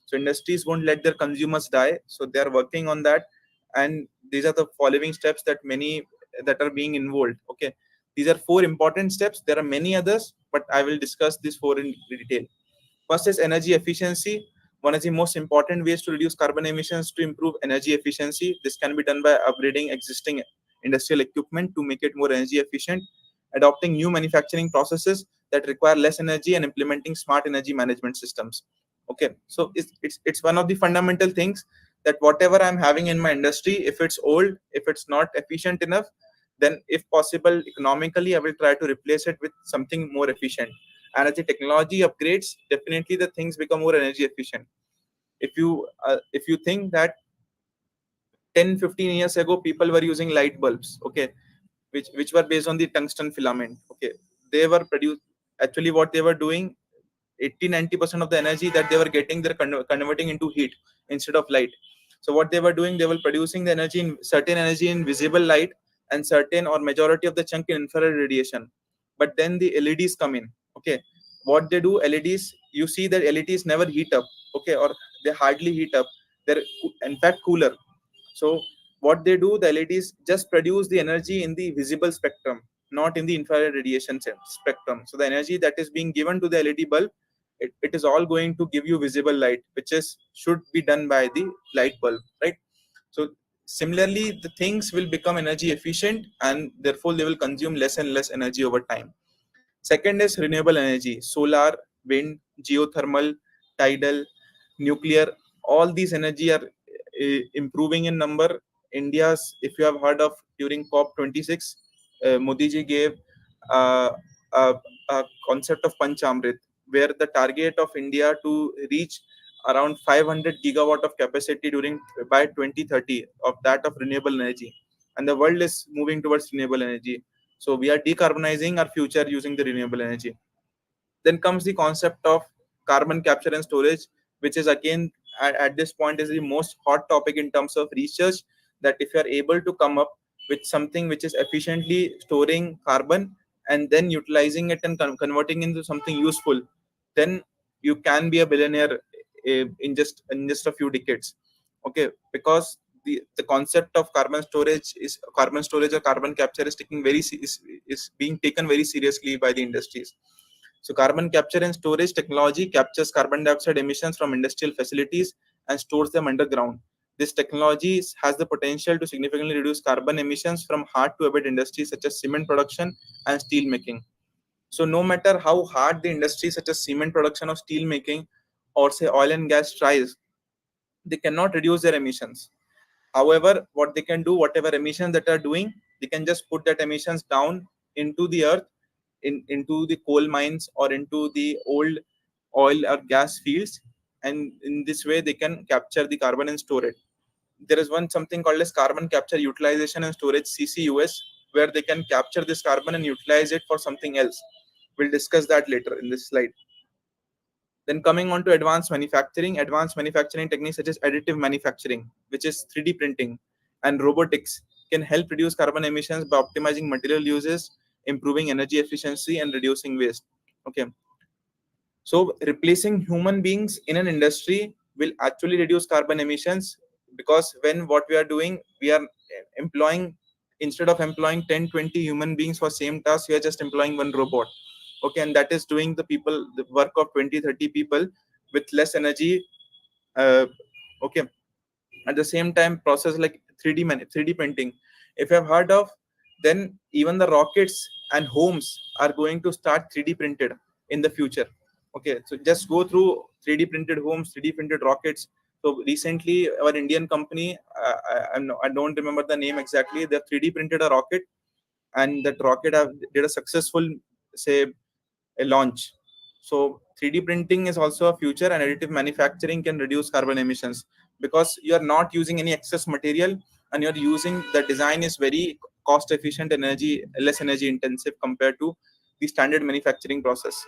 Speaker 2: So industries won't let their consumers die, so they are working on that. And these are the following steps that many that are being involved. Okay, these are four important steps. There are many others, but I will discuss these four in detail. First is energy efficiency. One of the most important ways to reduce carbon emissions to improve energy efficiency. This can be done by upgrading existing industrial equipment to make it more energy efficient, adopting new manufacturing processes that require less energy, and implementing smart energy management systems. Okay, so it's one of the fundamental things that whatever I'm having in my industry, if it's old, if it's not efficient enough, then if possible economically, I will try to replace it with something more efficient. And as the technology upgrades, definitely the things become more energy efficient. If you think that 10-15 years ago people were using light bulbs, okay, which were based on the tungsten filament. Okay, they were produced, actually what they were doing, 80-90% of the energy that they were getting, they're converting into heat instead of light. So what they were doing, they were producing the energy in certain energy in visible light, and certain or majority of the chunk in infrared radiation. But then the LEDs come in. Okay, what they do, LEDs, you see that LEDs never heat up. Okay, or they hardly heat up. They're in fact cooler. So what they do, the LEDs just produce the energy in the visible spectrum, not in the infrared radiation spectrum. So the energy that is being given to the LED bulb, it is all going to give you visible light, which is should be done by the light bulb, right? So similarly, the things will become energy efficient, and therefore they will consume less and less energy over time. Second is renewable energy, solar, wind, geothermal, tidal, nuclear. All these energy are improving in number. India's, if you have heard of, during COP26, Modi ji gave uh, a, a concept of Panchamrit, where the target of India to reach around 500 gigawatt of capacity during by 2030 of that of renewable energy, and the world is moving towards renewable energy. So we are decarbonizing our future using the renewable energy. Then comes the concept of carbon capture and storage, which is again at this point is the most hot topic in terms of research. That if you are able to come up with something which is efficiently storing carbon and then utilizing it and converting into something useful, then you can be a billionaire in just a few decades. Okay, because the concept of carbon storage or carbon capture is taking is being taken very seriously by the industries. So carbon capture and storage technology captures carbon dioxide emissions from industrial facilities and stores them underground. This technology has the potential to significantly reduce carbon emissions from hard to abate industries such as cement production and steel making. So no matter how hard the industry such as cement production or steel making or say oil and gas tries, they cannot reduce their emissions. However, what they can do, whatever emissions that are doing, they can just put that emissions down into the earth, into the coal mines or into the old oil or gas fields, and in this way they can capture the carbon and store it. There is one something called as carbon capture utilization and storage, CCUS, where they can capture this carbon and utilize it for something else. We'll discuss that later in this slide. Then coming on to advanced manufacturing techniques such as additive manufacturing, which is 3D printing, and robotics can help reduce carbon emissions by optimizing material uses, improving energy efficiency, and reducing waste. Okay, so replacing human beings in an industry will actually reduce carbon emissions, because when what we are doing, we are employing instead of employing 10-20 human beings for same task, you are just employing one robot. Okay, and that is doing the work of 20-30 people with less energy. uh, okay, at the same time, process like 3D printing, if you have heard of, then even the rockets and homes are going to start 3D printed in the future. Okay, so just go through 3D printed homes, 3D printed rockets. So recently our Indian company, I don't remember the name exactly, they 3D printed a rocket, and that rocket did a successful, say, a launch. So 3D printing is also a future, and additive manufacturing can reduce carbon emissions because you are not using any excess material, and you're using the design is very cost efficient, energy less energy intensive compared to the standard manufacturing process.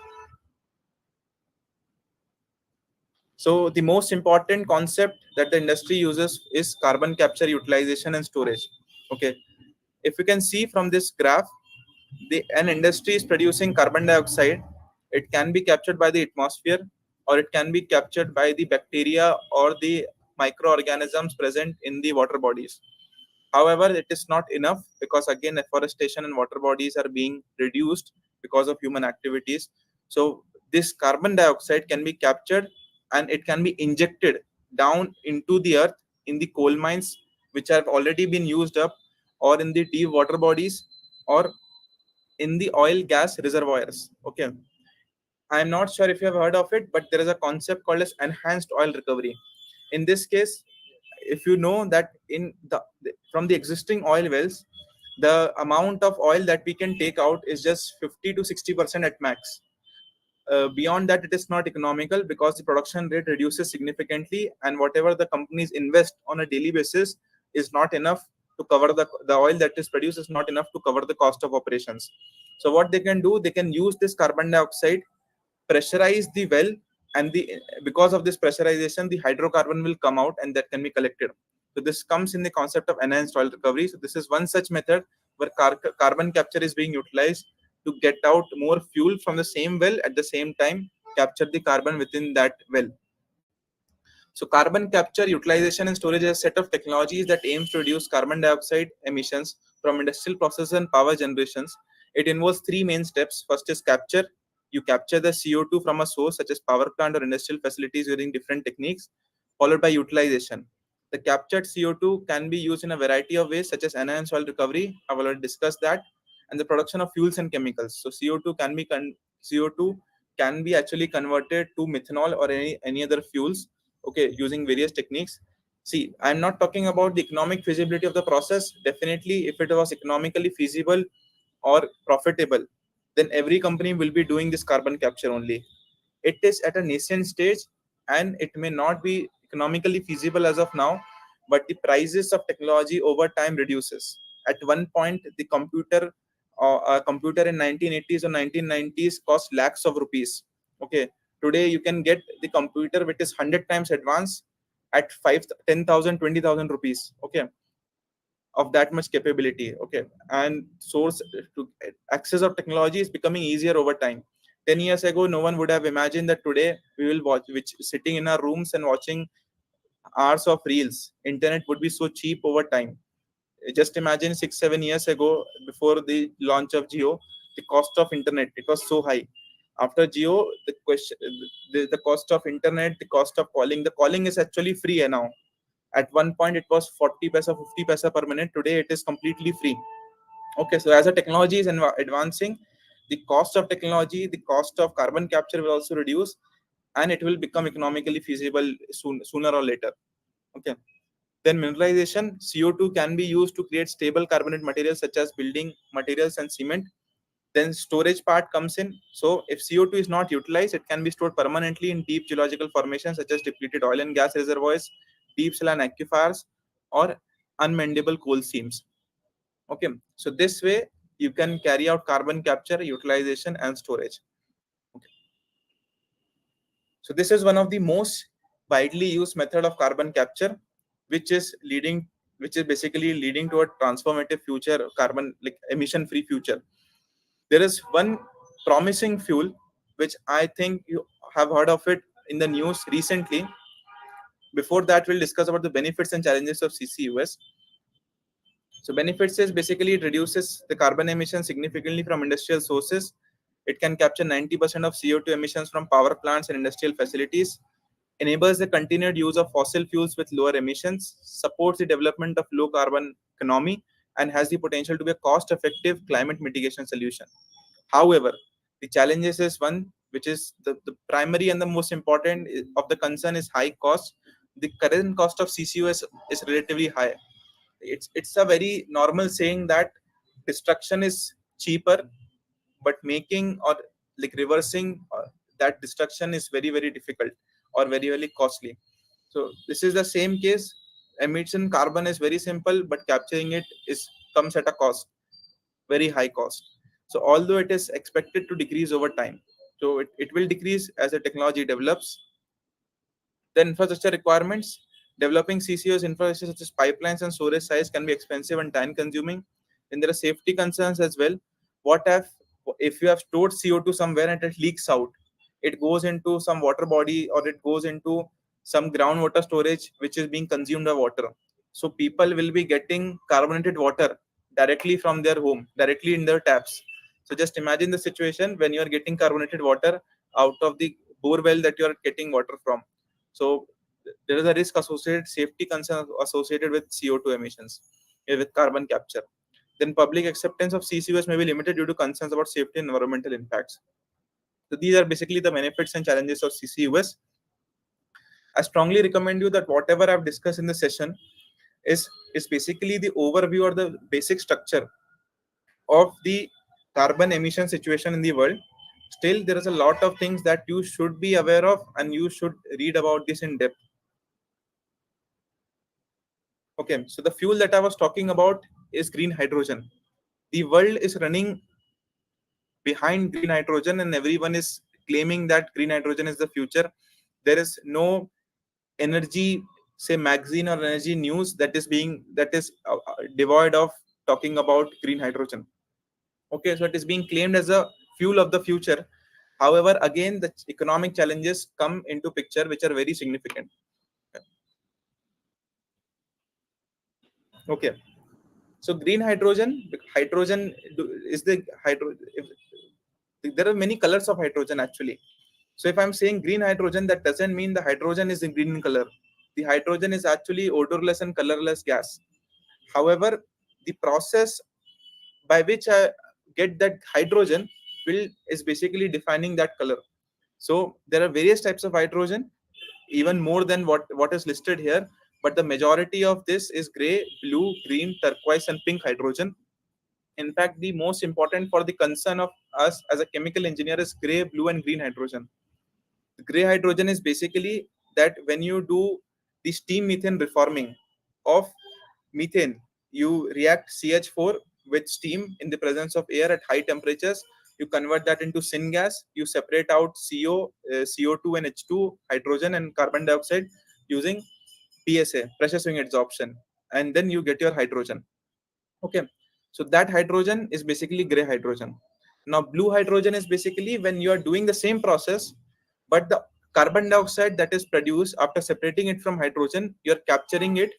Speaker 2: So the most important concept that the industry uses is carbon capture, utilization, and storage. Okay, if you can see from this graph, an industry is producing carbon dioxide. It can be captured by the atmosphere, or it can be captured by the bacteria or the microorganisms present in the water bodies. However, it is not enough because again, afforestation and water bodies are being reduced because of human activities. So this carbon dioxide can be captured, and it can be injected down into the earth in the coal mines which have already been used up, or in the deep water bodies, or in the oil gas reservoirs. Okay, I'm not sure if you have heard of it, but there is a concept called as enhanced oil recovery. In this case, if you know that in the from the existing oil wells, the amount of oil that we can take out is just 50 to 60% at max. Beyond that, it is not economical because the production rate reduces significantly, and whatever the companies invest on a daily basis is not enough to cover the oil that is produced is not enough to cover the cost of operations. So what they can do, they can use this carbon dioxide, pressurize the well, and the because of this pressurization, the hydrocarbon will come out, and that can be collected. So this comes in the concept of enhanced oil recovery. So this is one such method where carbon capture is being utilized to get out more fuel from the same well, at the same time capture the carbon within that well. So carbon capture, utilization, and storage is a set of technologies that aims to reduce carbon dioxide emissions from industrial processes and power generations. It involves three main steps. First is capture. You capture the CO2 from a source such as power plant or industrial facilities using different techniques, followed by utilization. The captured CO2 can be used in a variety of ways, such as enhanced oil recovery. I've already discussed that, and the production of fuels and chemicals. So CO2 can be actually converted to methanol or any other fuels. Okay, using various techniques. See, I'm not talking about the economic feasibility of the process. Definitely, if it was economically feasible or profitable, then every company will be doing this carbon capture only. It is at a nascent stage, and it may not be economically feasible as of now, but the prices of technology over time reduces. At one point, the computer in 1980s or 1990s cost lakhs of rupees. Okay, today you can get the computer which is 100 times advanced at 5 10,000 20,000 rupees. Okay, of that much capability. Okay, and source to access of technology is becoming easier over time. 10 years ago, no one would have imagined that today we will watch which sitting in our rooms and watching hours of reels. Internet would be so cheap over time. Just imagine 6-7 years ago, before the launch of Geo, the cost of internet, it was so high. After Geo, the cost of internet, the cost of calling is actually free now. At one point it was 40 paisa, 50 paisa per minute. Today it is completely free. Okay, so as the technology is advancing, the cost of technology, the cost of carbon capture will also reduce, and it will become economically feasible sooner or later. Okay, then mineralization. CO2 can be used to create stable carbonate materials such as building materials and cement. Then storage part comes in. So if CO2 is not utilized, it can be stored permanently in deep geological formations such as depleted oil and gas reservoirs, deep saline aquifers, or unmendable coal seams. Okay, so this way you can carry out carbon capture, utilization, and storage. Okay. So this is one of the most widely used method of carbon capture, which is leading, which is basically leading to a transformative future, carbon like emission-free future. There is one promising fuel which I think you have heard of it in the news recently. Before that, we'll discuss about the benefits and challenges of CCUS. So benefits is basically it reduces the carbon emissions significantly from industrial sources. It can capture 90% of CO2 emissions from power plants and industrial facilities, enables the continued use of fossil fuels with lower emissions, supports the development of low carbon economy, and has the potential to be a cost effective climate mitigation solution. However, the challenges is one which is the primary and the most important of the concern is high cost. The current cost of CCU is relatively high. It's a very normal saying that destruction is cheaper, but making or like reversing that destruction is very very difficult or very very costly. So this is the same case. Emission carbon is very simple, but capturing it is comes at a cost, very high cost. So although it is expected to decrease over time, so it will decrease as the technology develops. The infrastructure requirements, developing CCUS infrastructure such as pipelines and storage sites can be expensive and time consuming. Then there are safety concerns as well. What if you have stored CO2 somewhere and it leaks out? It goes into some water body or it goes into some groundwater storage which is being consumed by water. So people will be getting carbonated water directly from their home, directly in their taps. So just imagine the situation when you are getting carbonated water out of the bore well that you are getting water from. So there is a risk associated, safety concern associated with CO2 emissions, with carbon capture. Then public acceptance of CCUS may be limited due to concerns about safety and environmental impacts. So these are basically the benefits and challenges of CCUS. I strongly recommend you that whatever I've discussed in the session is basically the overview or the basic structure of the carbon emission situation in the world. Still, there is a lot of things that you should be aware of and you should read about this in depth. Okay, so the fuel that I was talking about is green hydrogen. The world is running behind green hydrogen, and everyone is claiming that green hydrogen is the future. There is no energy, say magazine or energy news that is devoid of talking about green hydrogen. Okay, so it is being claimed as a fuel of the future. However, again, the economic challenges come into picture, which are very significant. Okay, so green hydrogen is the hydro. There are many colors of hydrogen actually. So if I'm saying green hydrogen, that doesn't mean the hydrogen is in green color. The hydrogen is actually odorless and colorless gas. However, the process by which I get that hydrogen will is basically defining that color. So there are various types of hydrogen, even more than what is listed here. But the majority of this is gray, blue, green, turquoise, and pink hydrogen. In fact, the most important for the concern of us as a chemical engineer is gray, blue, and green hydrogen. The gray hydrogen is basically that when you do the steam methane reforming of methane, you react CH4 with steam in the presence of air at high temperatures. You convert that into syngas. You separate out CO2 and H2, hydrogen and carbon dioxide using PSA, pressure swing adsorption, and then you get your hydrogen. Okay, so that hydrogen is basically gray hydrogen. Now blue hydrogen is basically when you are doing the same process, but the carbon dioxide that is produced after separating it from hydrogen, you're capturing it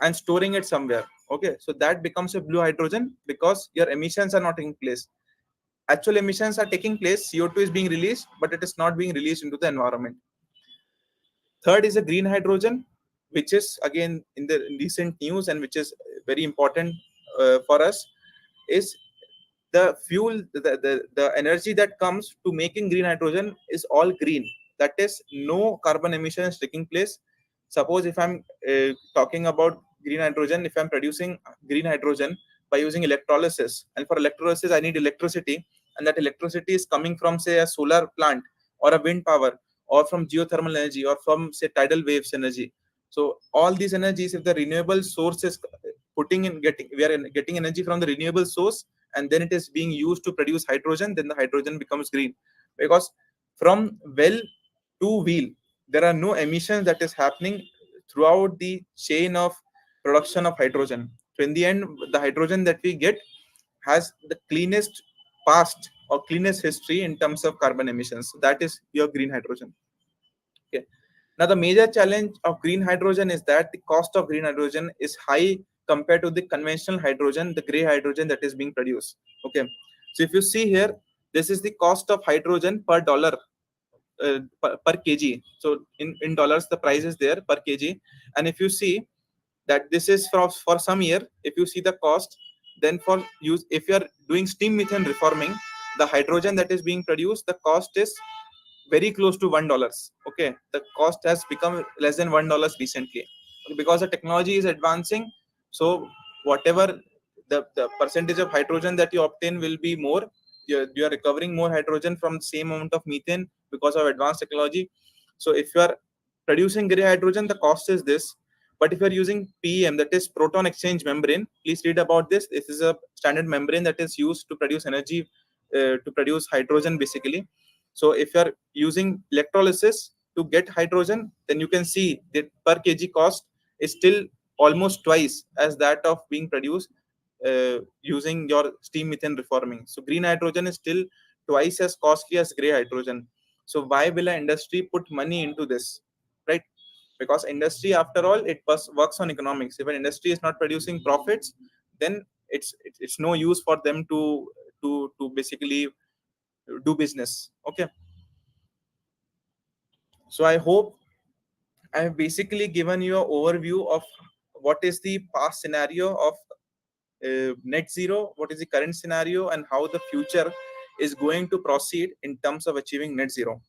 Speaker 2: and storing it somewhere. Okay, so that becomes a blue hydrogen because your emissions are not taking place. Actual emissions are taking place, CO2 is being released, but it is not being released into the environment. Third is a green hydrogen, which is again in the recent news and which is very important for us, is the fuel, the energy that comes to making green hydrogen is all green. That is, no carbon emissions taking place. Suppose if I'm talking about green hydrogen, if I'm producing green hydrogen by using electrolysis, and for electrolysis I need electricity, and that electricity is coming from say a solar plant or a wind power or from geothermal energy or from say tidal waves energy. So all these energies, if the renewable source is getting energy from the renewable source, and then it is being used to produce hydrogen, then the hydrogen becomes green. Because from well to wheel, there are no emissions that is happening throughout the chain of production of hydrogen. So in the end, the hydrogen that we get has the cleanest past or cleanest history in terms of carbon emissions. So that is your green hydrogen. Okay. Now the major challenge of green hydrogen is that the cost of green hydrogen is high compared to the conventional hydrogen, the gray hydrogen that is being produced. Okay, so if you see here, this is the cost of hydrogen per dollar, per kg. So in dollars the price is there per kg. And if you see that this is for some year, if you see the cost, then for use, if you are doing steam methane reforming, the hydrogen that is being produced, the cost is very close to $1. Okay, the cost has become less than $1 recently, because the technology is advancing. So whatever the percentage of hydrogen that you obtain will be more. You are recovering more hydrogen from the same amount of methane because of advanced technology. So if you are producing gray hydrogen, the cost is this. But if you are using PEM, that is proton exchange membrane, please read about this. This is a standard membrane that is used to produce energy, to produce hydrogen basically. So if you are using electrolysis to get hydrogen, then you can see that per kg cost is still almost twice as that of being produced using your steam methane reforming. So green hydrogen is still twice as costly as gray hydrogen. So why will an industry put money into this, right? Because industry, after all, it works on economics. If an industry is not producing profits, then it's no use for them to basically do business. Okay, so I hope I have basically given you an overview of what is the past scenario of net zero, what is the current scenario, and how the future is going to proceed in terms of achieving net zero.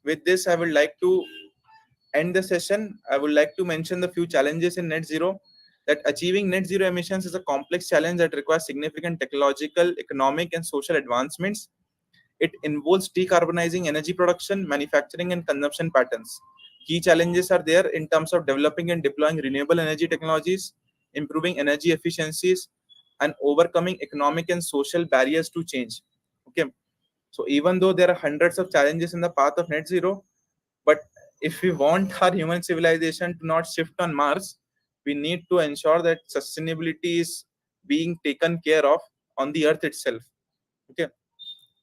Speaker 2: With this, I would like to end the session. I would like to mention the few challenges in net zero. That achieving net zero emissions is a complex challenge that requires significant technological, economic, and social advancements. It involves decarbonizing energy production, manufacturing, and consumption patterns. Key challenges are there in terms of developing and deploying renewable energy technologies, improving energy efficiencies, and overcoming economic and social barriers to change. Okay, so even though there are hundreds of challenges in the path of net zero, but if we want our human civilization to not shift on Mars, we need to ensure that sustainability is being taken care of on the Earth itself. Okay,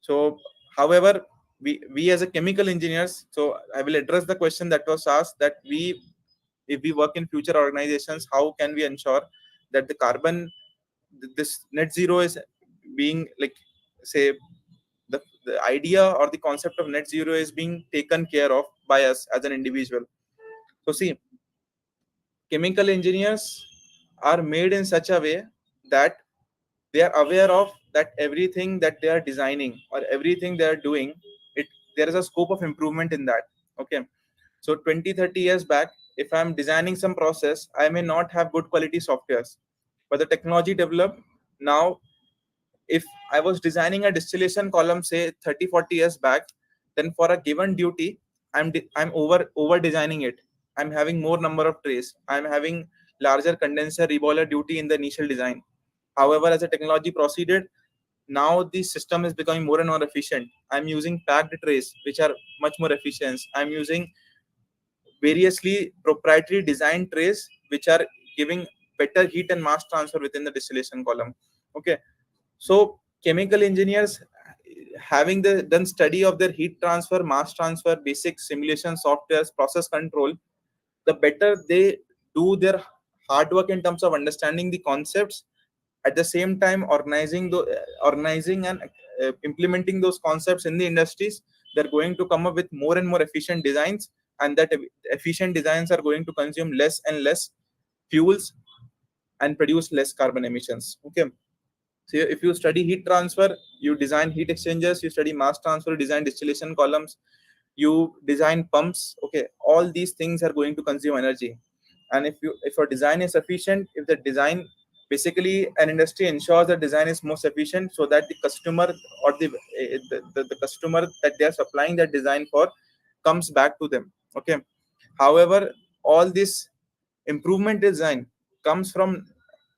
Speaker 2: so, however, we as a chemical engineers, so I will address the question that was asked, that if we work in future organizations, how can we ensure that the carbon, this net zero is being, like, say, the idea or the concept of net zero is being taken care of by us as an individual. So see, chemical engineers are made in such a way that they are aware of that everything that they are designing or everything they are doing, it there is a scope of improvement in that. Okay, so 20-30 years back, if I'm designing some process, I may not have good quality softwares, but the technology developed. Now if I was designing a distillation column, say 30-40 years back, then for a given duty, I'm over designing it. I'm having more number of trays. I'm having larger condenser reboiler duty in the initial design. However, as the technology proceeded, now the system is becoming more and more efficient. I'm using packed trays, which are much more efficient. I'm using variously proprietary design trays, which are giving better heat and mass transfer within the distillation column. Okay, so chemical engineers, having the done study of their heat transfer, mass transfer, basic simulation softwares, process control, the better they do their hard work in terms of understanding the concepts, at the same time organizing and implementing those concepts in the industries, they're going to come up with more and more efficient designs, and that efficient designs are going to consume less and less fuels and produce less carbon emissions. Okay, so if you study heat transfer, you design heat exchangers. You study mass transfer, you design distillation columns, you design pumps. Okay, all these things are going to consume energy. And if your design is efficient, if the design, basically an industry ensures that design is most efficient, so that the customer or the customer that they are supplying that design for comes back to them. Okay, however, all this improvement design comes from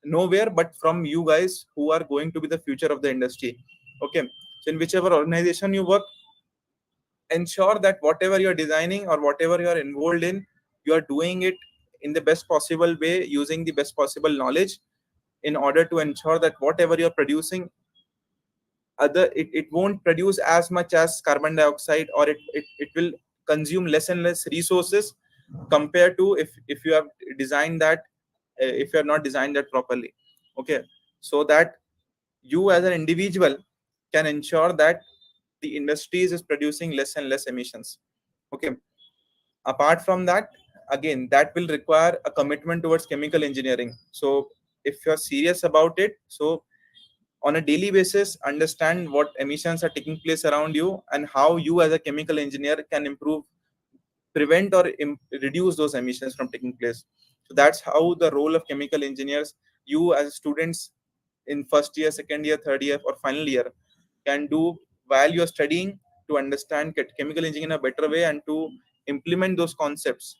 Speaker 2: nowhere but from you guys, who are going to be the future of the industry. Okay, so in whichever organization you work, ensure that whatever you are designing or whatever you are involved in, you are doing it in the best possible way, using the best possible knowledge, in order to ensure that whatever you are producing, it won't produce as much as carbon dioxide, or it will consume less and less resources compared to if you have designed that if you have not designed that properly. Okay, so that you as an individual can ensure that the industries is producing less and less emissions. Okay, apart from that, again, that will require a commitment towards chemical engineering. So if you're serious about it, so on a daily basis, understand what emissions are taking place around you and how you as a chemical engineer can improve, prevent or reduce those emissions from taking place. So that's how the role of chemical engineers, you as students in first year, second year, third year, or final year, can do while you're studying, to understand chemical engineering in a better way and to implement those concepts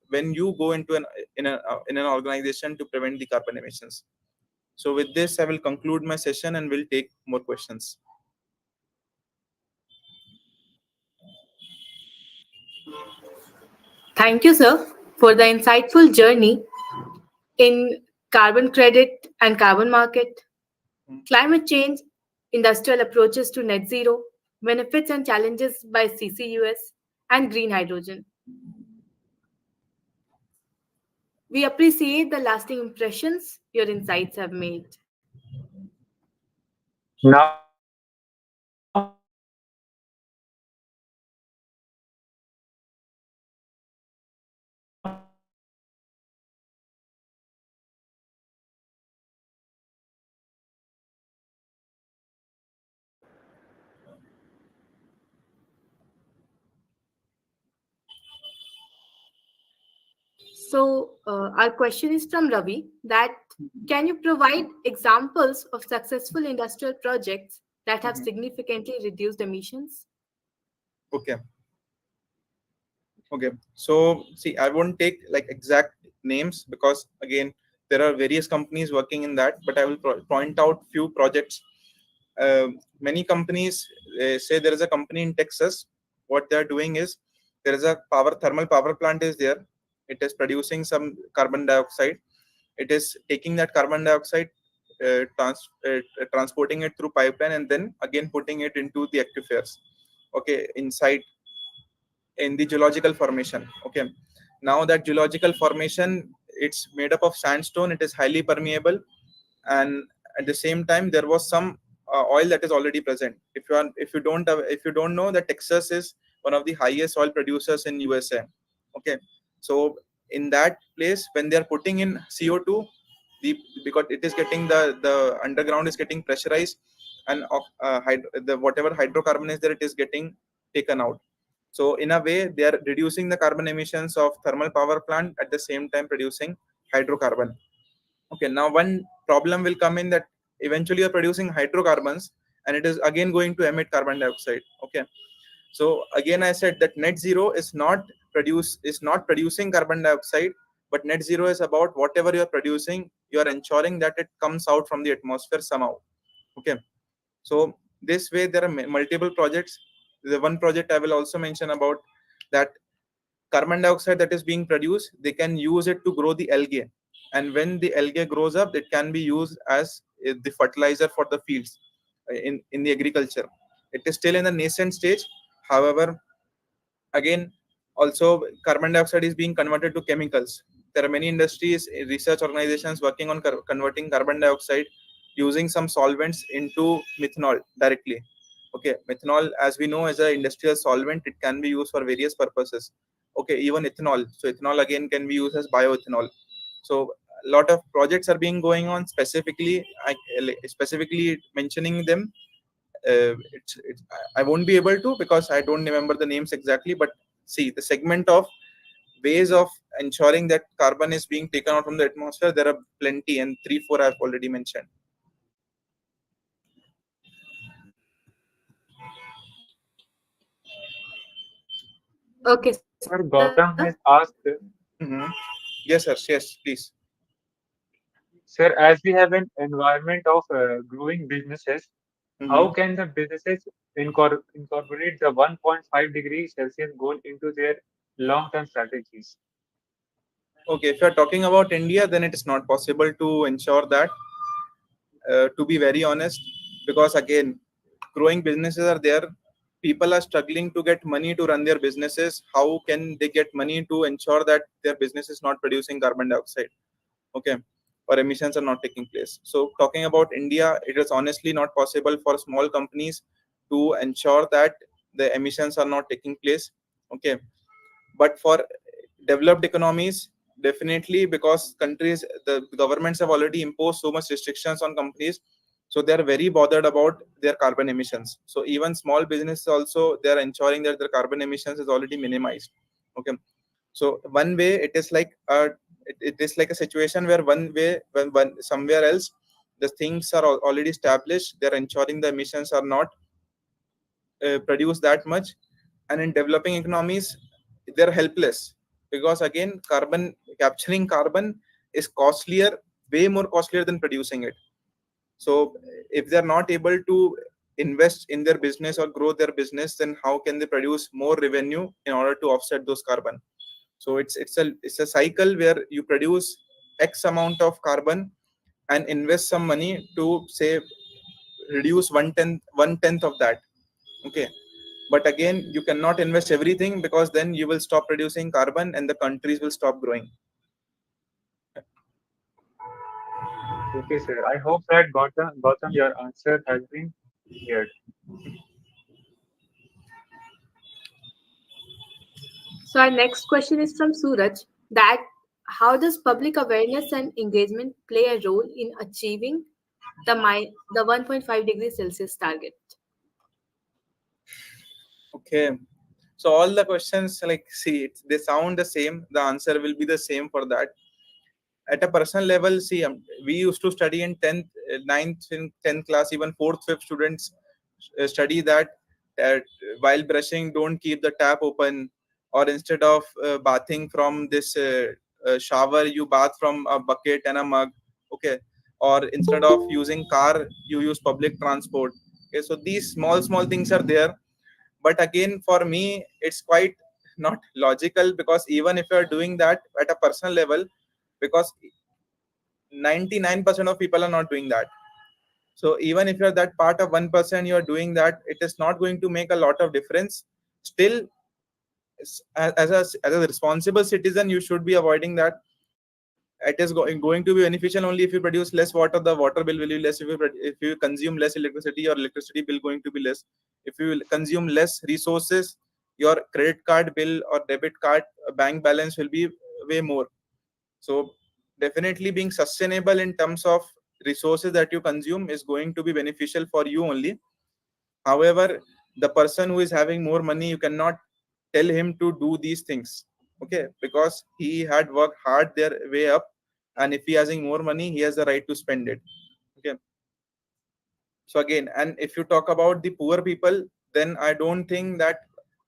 Speaker 2: when you go into in an organization to prevent the carbon emissions. So with this, I will conclude my session and will take more questions.
Speaker 1: Thank you, sir, for the insightful journey in carbon credit and carbon market, climate change, industrial approaches to net zero, benefits and challenges by CCUS, and green hydrogen. We appreciate the lasting impressions your insights have made.
Speaker 3: Now we will move forward with the next
Speaker 1: So, our question is from Ravi that can you provide examples of successful industrial projects that have
Speaker 2: Mhm.
Speaker 1: significantly reduced emissions?
Speaker 2: Okay. Okay, so see, I won't take like exact names because again, there are various companies working in that, but I will point out few projects. Many companies say there is a company in Texas. What they are doing is there is a thermal power plant is there. It is producing some carbon dioxide. It is taking that carbon dioxide, transporting it through pipeline, and then again putting it into the aquifers. Okay, inside in the geological formation. Okay, now that geological formation, it's made up of sandstone, it is highly permeable, and at the same time there was some oil that is already present. If you don't know that Texas is one of the highest oil producers in USA. Okay, so in that place when they are putting in CO2, because it is getting the underground is getting pressurized, and the whatever hydrocarbon is there, it is getting taken out. So in a way, they are reducing the carbon emissions of thermal power plant at the same time producing hydrocarbon. Okay, now one problem will come in that eventually you're producing hydrocarbons and it is again going to emit carbon dioxide. Okay, so again I said that net zero is not producing carbon dioxide, but net zero is about whatever you're producing, you are ensuring that it comes out from the atmosphere somehow. Okay, so this way there are multiple projects. The one project I will also mention about that carbon dioxide that is being produced, they can use it to grow the algae, and when the algae grows up, it can be used as the fertilizer for the fields in the agriculture. It is still in the nascent stage. However, again, also carbon dioxide is being converted to chemicals. There are many industries, research organizations working on converting carbon dioxide using some solvents into methanol directly. Okay, methanol, as we know, as an industrial solvent, it can be used for various purposes. Okay, even ethanol. So ethanol again can be used as bioethanol. So a lot of projects are being going on, specifically mentioning them. It's I won't be able to because I don't remember the names exactly. But see, the segment of ways of ensuring that carbon is being taken out from the atmosphere, there are plenty, and three, four I've already mentioned.
Speaker 1: Okay,
Speaker 3: Sir
Speaker 1: sir.
Speaker 3: Gautam has asked,
Speaker 2: Mm-hmm. Yes, sir. Yes, please.
Speaker 3: sir, as we have an environment of growing businesses, how
Speaker 2: Mm-hmm.
Speaker 3: can the businesses incorporate the 1.5 degrees Celsius goal into their long-term strategies?
Speaker 2: Okay, if you're talking about India, then it is not possible to ensure that, to be very honest, because again, growing businesses are there. People are struggling to get money to run their businesses. How can they get money to ensure that their business is not producing carbon dioxide? Okay, or emissions are not taking place. So talking about India, it is honestly not possible for small companies to ensure that the emissions are not taking place. Okay, but for developed economies, definitely, because countries, the governments have already imposed so much restrictions on companies, so they are very bothered about their carbon emissions. So even small businesses also, they are ensuring that their carbon emissions is already minimized. Okay, so one way it is like it is like a situation where one way, when one somewhere else the things are already established, they're ensuring the emissions are not produce that much. And in developing economies, they're helpless, because again, carbon, capturing carbon is costlier, way more costlier than producing it. So if they're not able to invest in their business or grow their business, then how can they produce more revenue in order to offset those carbon? So it's a cycle where you produce x amount of carbon and invest some money to say reduce one tenth of that. Okay, but again, you cannot invest everything, because then you will stop producing carbon and the countries will stop growing.
Speaker 3: Okay, sir. I hope that Gautam, your answer has been cleared.
Speaker 1: So our next question is from Suraj, that how does public awareness and engagement play a role in achieving the 1.5 degrees Celsius target?
Speaker 2: Okay, so all the questions, like, see, they sound the same, the answer will be the same for that. At a personal level, see, we used to study in 10th, ninth, in 10th class, even 4th, 5th students study that while brushing, don't keep the tap open, or instead of bathing from this shower, you bath from a bucket and a mug. Okay, or instead of using car, you use public transport. Okay, so these small things are there, but again, for me, it's quite not logical, because even if you are doing that at a personal level, because 99% of people are not doing that. So even if you're that part of 1%, you're doing that, it is not going to make a lot of difference. Still, as a responsible citizen, you should be avoiding that. It is going to be beneficial only if you produce less water. The water bill will be less. If you consume less electricity, your electricity bill going to be less. If you consume less resources, your credit card bill or debit card bank balance will be way more. So definitely being sustainable in terms of resources that you consume is going to be beneficial for you only. However, the person who is having more money, you cannot tell him to do these things. Okay, because he had worked hard their way up, and if he having more money, he has the right to spend it. Okay, so again, and if you talk about the poor people, then I don't think that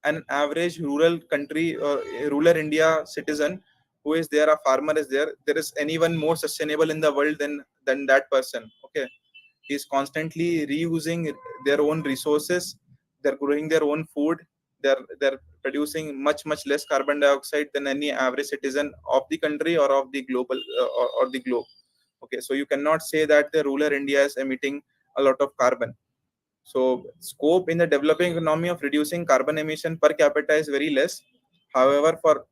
Speaker 2: an average rural country or rural India citizen who is there, a farmer is there is anyone more sustainable in the world than that person. Okay, he's constantly reusing their own resources, they're growing their own food, they're producing much less carbon dioxide than any average citizen of the country or of the global or the globe. Okay, so you cannot say that the rural India is emitting a lot of carbon. So scope in the developing economy of reducing carbon emission per capita is very less. However, for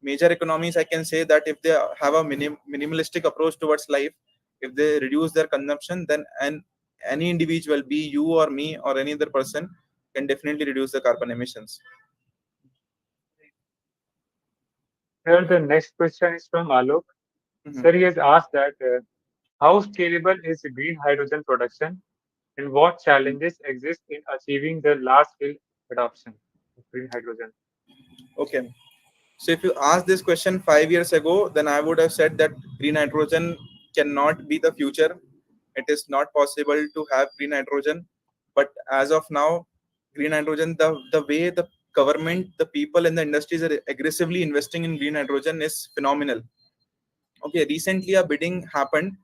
Speaker 2: major economies, I can say that if they have a minimalistic approach towards life, if they reduce their consumption, then any individual, be you or me or any other person, can definitely reduce the carbon emissions.
Speaker 3: Here, the next question is from Alok.
Speaker 2: Mhm.
Speaker 3: Sir, he has asked that how scalable is green hydrogen production and what challenges exist in achieving the large-scale adoption of green hydrogen?
Speaker 2: Okay. So if you asked this question 5 years ago, then I would have said that green hydrogen cannot be the future. It is not possible to have green hydrogen. But as of now, green hydrogen, the way the government, the people, and the industries are aggressively investing in green hydrogen is phenomenal. Okay, recently a bidding happened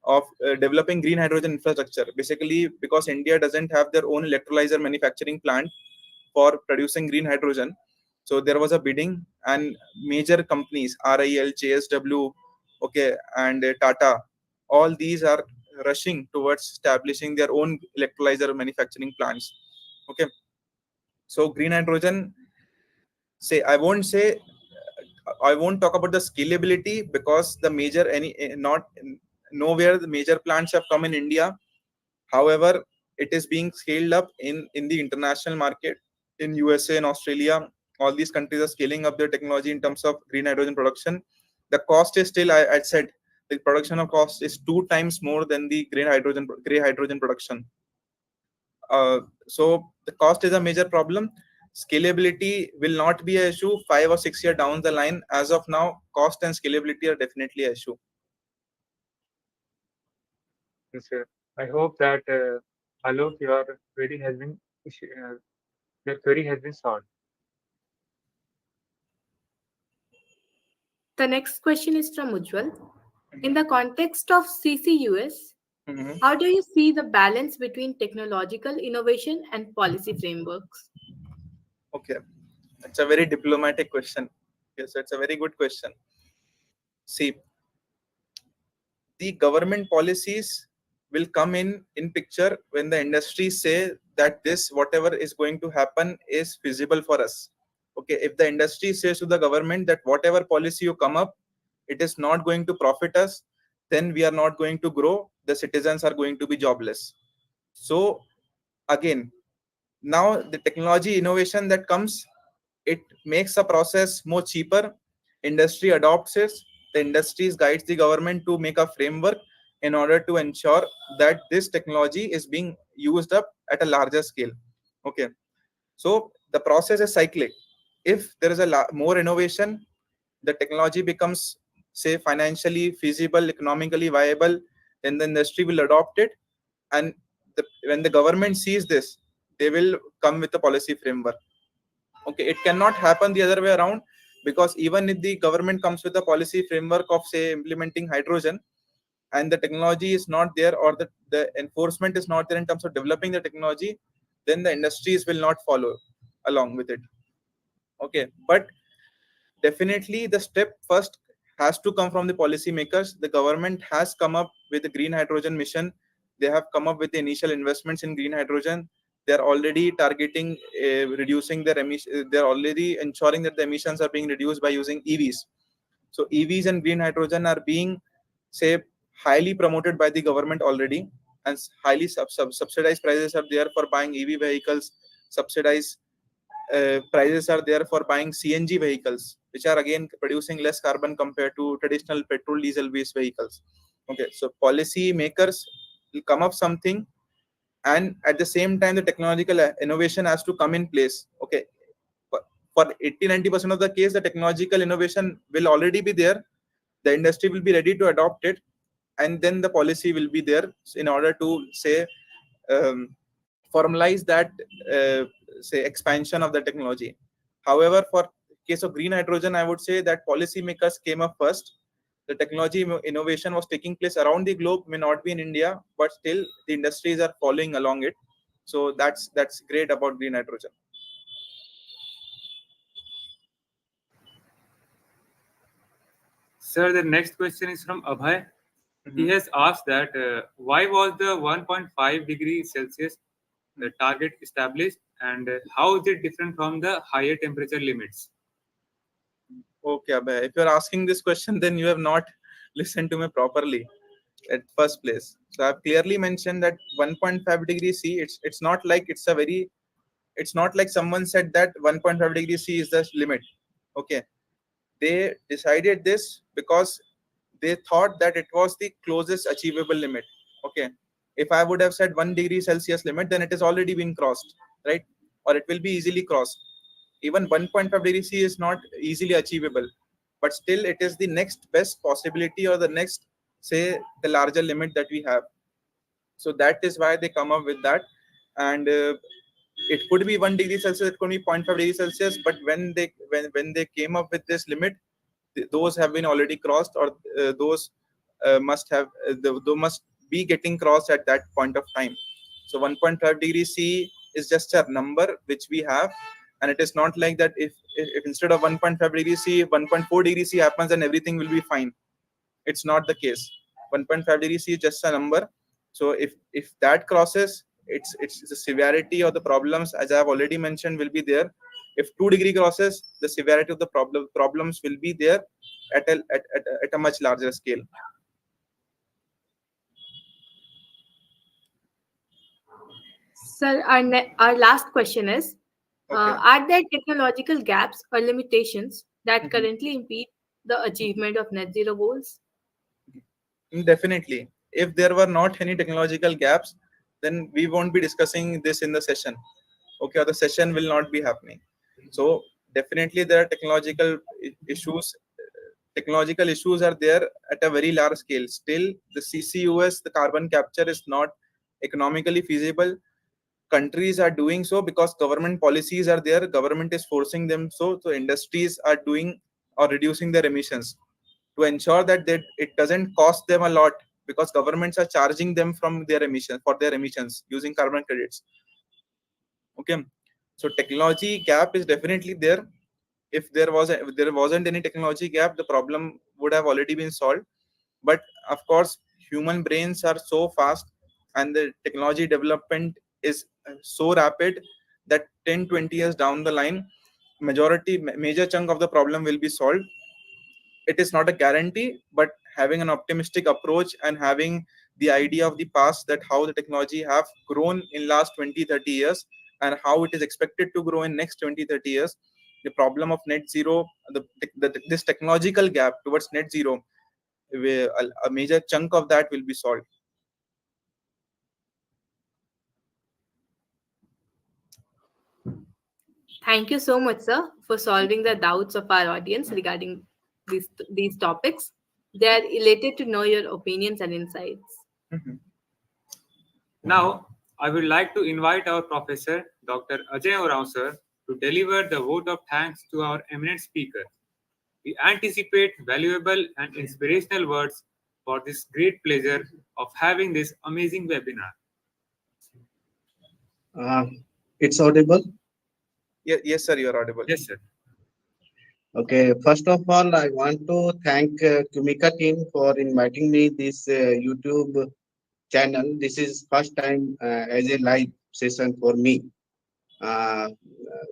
Speaker 2: of developing green hydrogen infrastructure. Basically, because India doesn't have their own electrolyzer manufacturing plant for producing green hydrogen, so there was a bidding, and major companies RIL, JSW, okay, and Tata, all these are rushing towards establishing their own electrolyzer manufacturing plants. Okay, so green hydrogen, say, I won't say I won't talk about the scalability because the major any not nowhere the major plants have come in India. However, it is being scaled up in the international market, in USA and Australia. All these countries are scaling up their technology in terms of green hydrogen production. The cost is still, I said, the production of cost is 2 times more than the gray hydrogen production. So the cost is a major problem. Scalability will not be an issue 5 or 6 year down the line. As of now, cost and scalability are definitely an issue.
Speaker 3: Yes, sir. I hope that Alok, query has been uh, your query has been solved.
Speaker 1: The next question is from Ujjwal. In the context of CCUS,
Speaker 2: Mhm.
Speaker 1: how do you see the balance between technological innovation and policy frameworks?
Speaker 2: Okay, it's a very diplomatic question. Yes, it's a very good question. See, the government policies will come in picture when the industry say that this whatever is going to happen is feasible for us. Okay, if the industry says to the government that whatever policy you come up, it is not going to profit us, then we are not going to grow, the citizens are going to be jobless. So again, now the technology innovation that comes, it makes a process more cheaper. Industry adopts it. The industries guides the government to make a framework in order to ensure that this technology is being used up at a larger scale. Okay, so the process is cyclic. If there is more innovation, the technology becomes, say, financially feasible, economically viable, then the industry will adopt it. And when the government sees this, they will come with a policy framework. Okay, it cannot happen the other way around, because even if the government comes with a policy framework of, say, implementing hydrogen, and the technology is not there, or the enforcement is not there in terms of developing the technology, then the industries will not follow along with it. Okay, but definitely the step first has to come from the policymakers. The government has come up with the green hydrogen mission. They have come up with the initial investments in green hydrogen. They are already targeting reducing their emissions. They are already ensuring that the emissions are being reduced by using EVs. So EVs and green hydrogen are being, say, highly promoted by the government already, and highly subsidized prices are there for buying EV vehicles. Subsidized prices are there for buying CNG vehicles, which are again producing less carbon compared to traditional petrol diesel based vehicles. Okay, so policy makers will come up something, and at the same time, the technological innovation has to come in place. Okay, for 80-90% of the case, the technological innovation will already be there. The industry will be ready to adopt it, and then the policy will be there in order to, say, um, formalize that, uh, say, expansion of the technology. However, for case of green hydrogen, I would say that policymakers came up first. The technology innovation was taking place around the globe, may not be in India, but still the industries are following along it. So that's great about green hydrogen.
Speaker 3: Sir, the next question is from Abhay. He
Speaker 2: Mhm.
Speaker 3: has asked that why was the 1.5 degrees Celsius the target established, and how is it different from the higher temperature limits?
Speaker 2: Okay, Abhay, if you're asking this question, then you have not listened to me properly at first place. So I've clearly mentioned that 1.5 degrees C, it's not like it's not like someone said that 1.5 degrees C is the limit. Okay, they decided this because they thought that it was the closest achievable limit. Okay, if I would have said 1 degree Celsius limit, then it has already been crossed, right? Or it will be easily crossed. Even 1.5 degrees C is not easily achievable, but still it is the next best possibility, or the next, say, the larger limit that we have. So that is why they come up with that. And it could be 1 degree Celsius, it could be zero point 0.5 degrees Celsius, but when they came up with this limit, those have been already crossed, or those must have those must be getting crossed at that point of time. So 1.5 degrees C is just a number which we have, and it is not like that if instead of 1.5 degrees C, 1.4 degrees C happens, and everything will be fine. It's not the case. 1.5 degrees C is just a number. So if that crosses, it's the severity or the problems, as I have already mentioned, will be there. If 2 degree crosses, the severity of the problems will be there at a much larger scale.
Speaker 1: Sir, our last question is,
Speaker 2: Okay.
Speaker 1: are there technological gaps or limitations that
Speaker 2: Mhm.
Speaker 1: currently impede the achievement of net zero goals?
Speaker 2: Definitely. If there were not any technological gaps, then we won't be discussing this in the session. Okay, or the session will not be happening. So definitely there are issues. Technological issues are there at a very large scale. Still, the CCUS, the carbon capture, is not economically feasible. Countries are doing so because government policies are there. Government is forcing them so industries are doing or reducing their emissions to ensure that it doesn't cost them a lot, because governments are charging them from their emission for their emissions using carbon credits. Okay, so technology gap is definitely there. If there wasn't any technology gap, the problem would have already been solved. But of course, human brains are so fast, and the technology development is so rapid that 10-20 years down the line, major chunk of the problem will be solved. It is not a guarantee, but having an optimistic approach and having the idea of the past, that how the technology have grown in last 20-30 years and how it is expected to grow in next 20-30 years, the problem of net zero, this technological gap towards net zero, a major chunk of that will be solved.
Speaker 1: Thank you so much, sir, for solving the doubts of our audience regarding these topics. They are elated to know your opinions and insights.
Speaker 2: Mhm.
Speaker 3: Now, I would like to invite our professor, Dr. Ajay Orao sir, to deliver the vote of thanks to our eminent speaker. We anticipate valuable and inspirational words for this great pleasure of having this amazing webinar.
Speaker 4: Uh, it's audible.
Speaker 2: Yes, sir, you are audible.
Speaker 3: Yes, sir.
Speaker 4: Okay. First of all, I want to thank Kumika team for inviting me this YouTube channel. This is first time as a live session for me.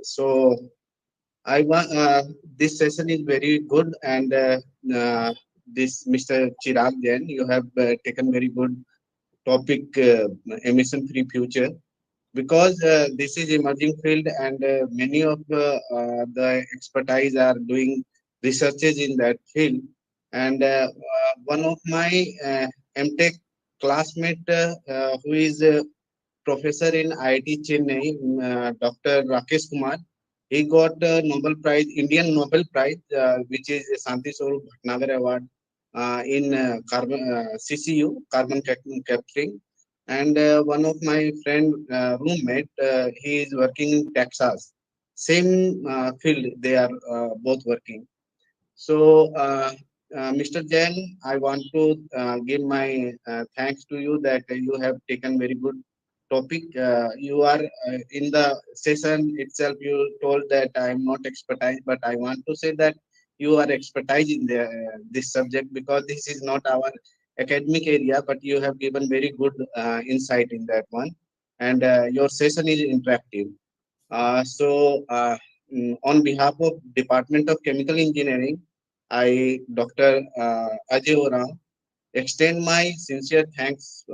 Speaker 4: So I want this session is very good, and this Mr. Chirag Jain, you have taken very good topic, emission-free future, because this is emerging field, and many of the expertise are doing researches in that field. And one of my MTech classmate who is professor in IIT Chennai, Dr. Rakesh Kumar, he got Nobel Prize, Indian Nobel Prize, which is a Shanti Swarup Bhatnagar Award in carbon CCU, carbon capturing. And one of my friend roommate, he is working in Texas, same field they are both working. So Mr. Jain, I want to give my thanks to you that you have taken very good topic. You are in the session itself, you told that I am not expertise, but I want to say that you are expertise in this subject, because this is not our academic area, but you have given very good insight in that one, and your session is interactive. On behalf of Department of Chemical Engineering, I, Dr. Ajay Ora, extend my sincere thanks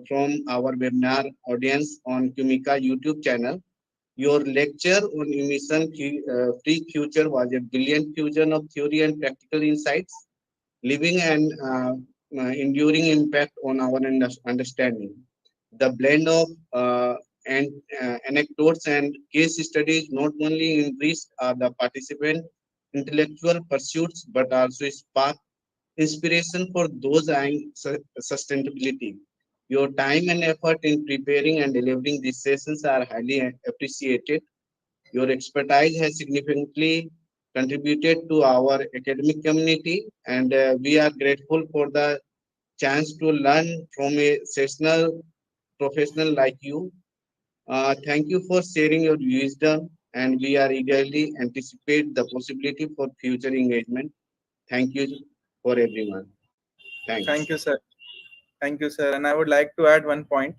Speaker 4: from our webinar audience on Kumika YouTube channel. Your lecture on emission-free future was a brilliant fusion of theory and practical insights, leaving an enduring impact on our understanding. The blend of and anecdotes and case studies not only enriched the participant intellectual pursuits, but also spark inspiration for those eyeing sustainability. Your time and effort in preparing and delivering these sessions are highly appreciated. Your expertise has significantly contributed to our academic community, and we are grateful for the chance to learn from a sessional professional like you. Thank you for sharing your wisdom, and we are eagerly anticipate the possibility for future engagement. Thank you for everyone.
Speaker 2: Thank
Speaker 4: Thanks.
Speaker 2: you, sir. Thank you, sir. And I would like to add one point.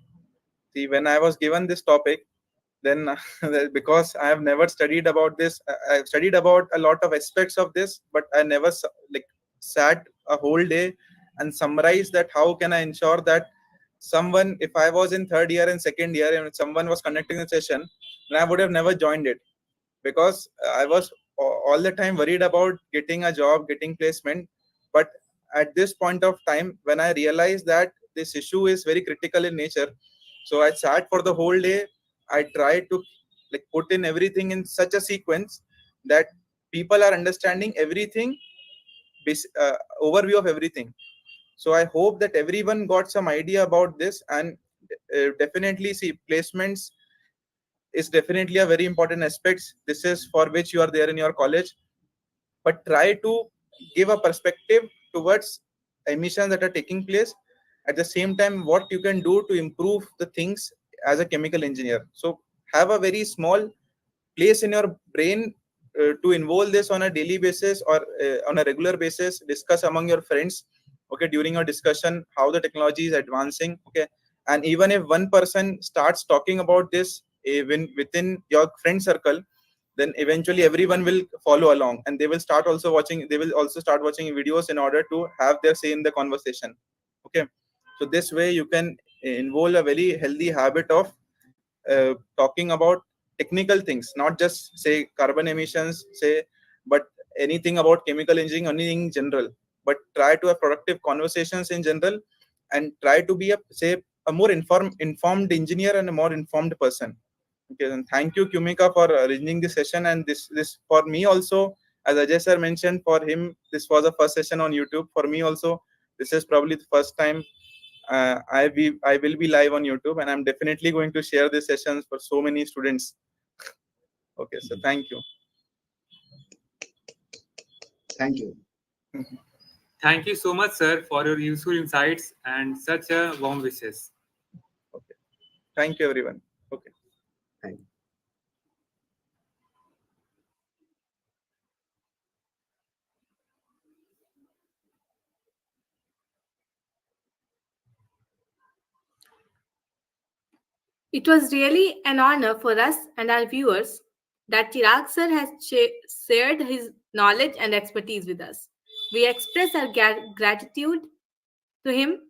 Speaker 2: See, when I was given this topic, then because I have never studied about this, I've studied about a lot of aspects of this, but I never like sat a whole day and summarized that how can I ensure that someone, if I was in third year and second year and someone was conducting the session, then I would have never joined it, because I was all the time worried about getting a job, getting placement. But at this point of time, when I realized that this issue is very critical in nature, so I sat for the whole day. I tried to like put in everything in such a sequence that people are understanding everything, overview of everything. So I hope that everyone got some idea about this, and definitely see placements is definitely a very important aspect. This is for which you are there in your college, but try to give a perspective towards emissions that are taking place. At the same time, what you can do to improve the things as a chemical engineer. So have a very small place in your brain to involve this on a daily basis, or on a regular basis. Discuss among your friends, okay, during your discussion how the technology is advancing, okay. And even if one person starts talking about this even within your friend circle, then eventually everyone will follow along, and they will also start watching videos in order to have their say in the conversation, okay. So this way you can involve a very healthy habit of talking about technical things, not just say carbon emissions, say, but anything about chemical engineering, anything in general. But try to have productive conversations in general, and try to be a more informed engineer and a more informed person. Okay, then thank you, Kumika, for arranging this session. And this for me also, as Ajay sir mentioned, for him this was the first session on YouTube. For me also, this is probably the first time I will be live on YouTube, and I'm definitely going to share these sessions for so many students. Okay, so thank you.
Speaker 4: Thank you.
Speaker 3: Thank you so much, sir, for your useful insights and such a warm wishes.
Speaker 2: Okay, thank you, everyone. Okay.
Speaker 4: Thank you.
Speaker 1: It was really an honor for us and our viewers that Chirag sir has shared his knowledge and expertise with us. We express our gratitude to him.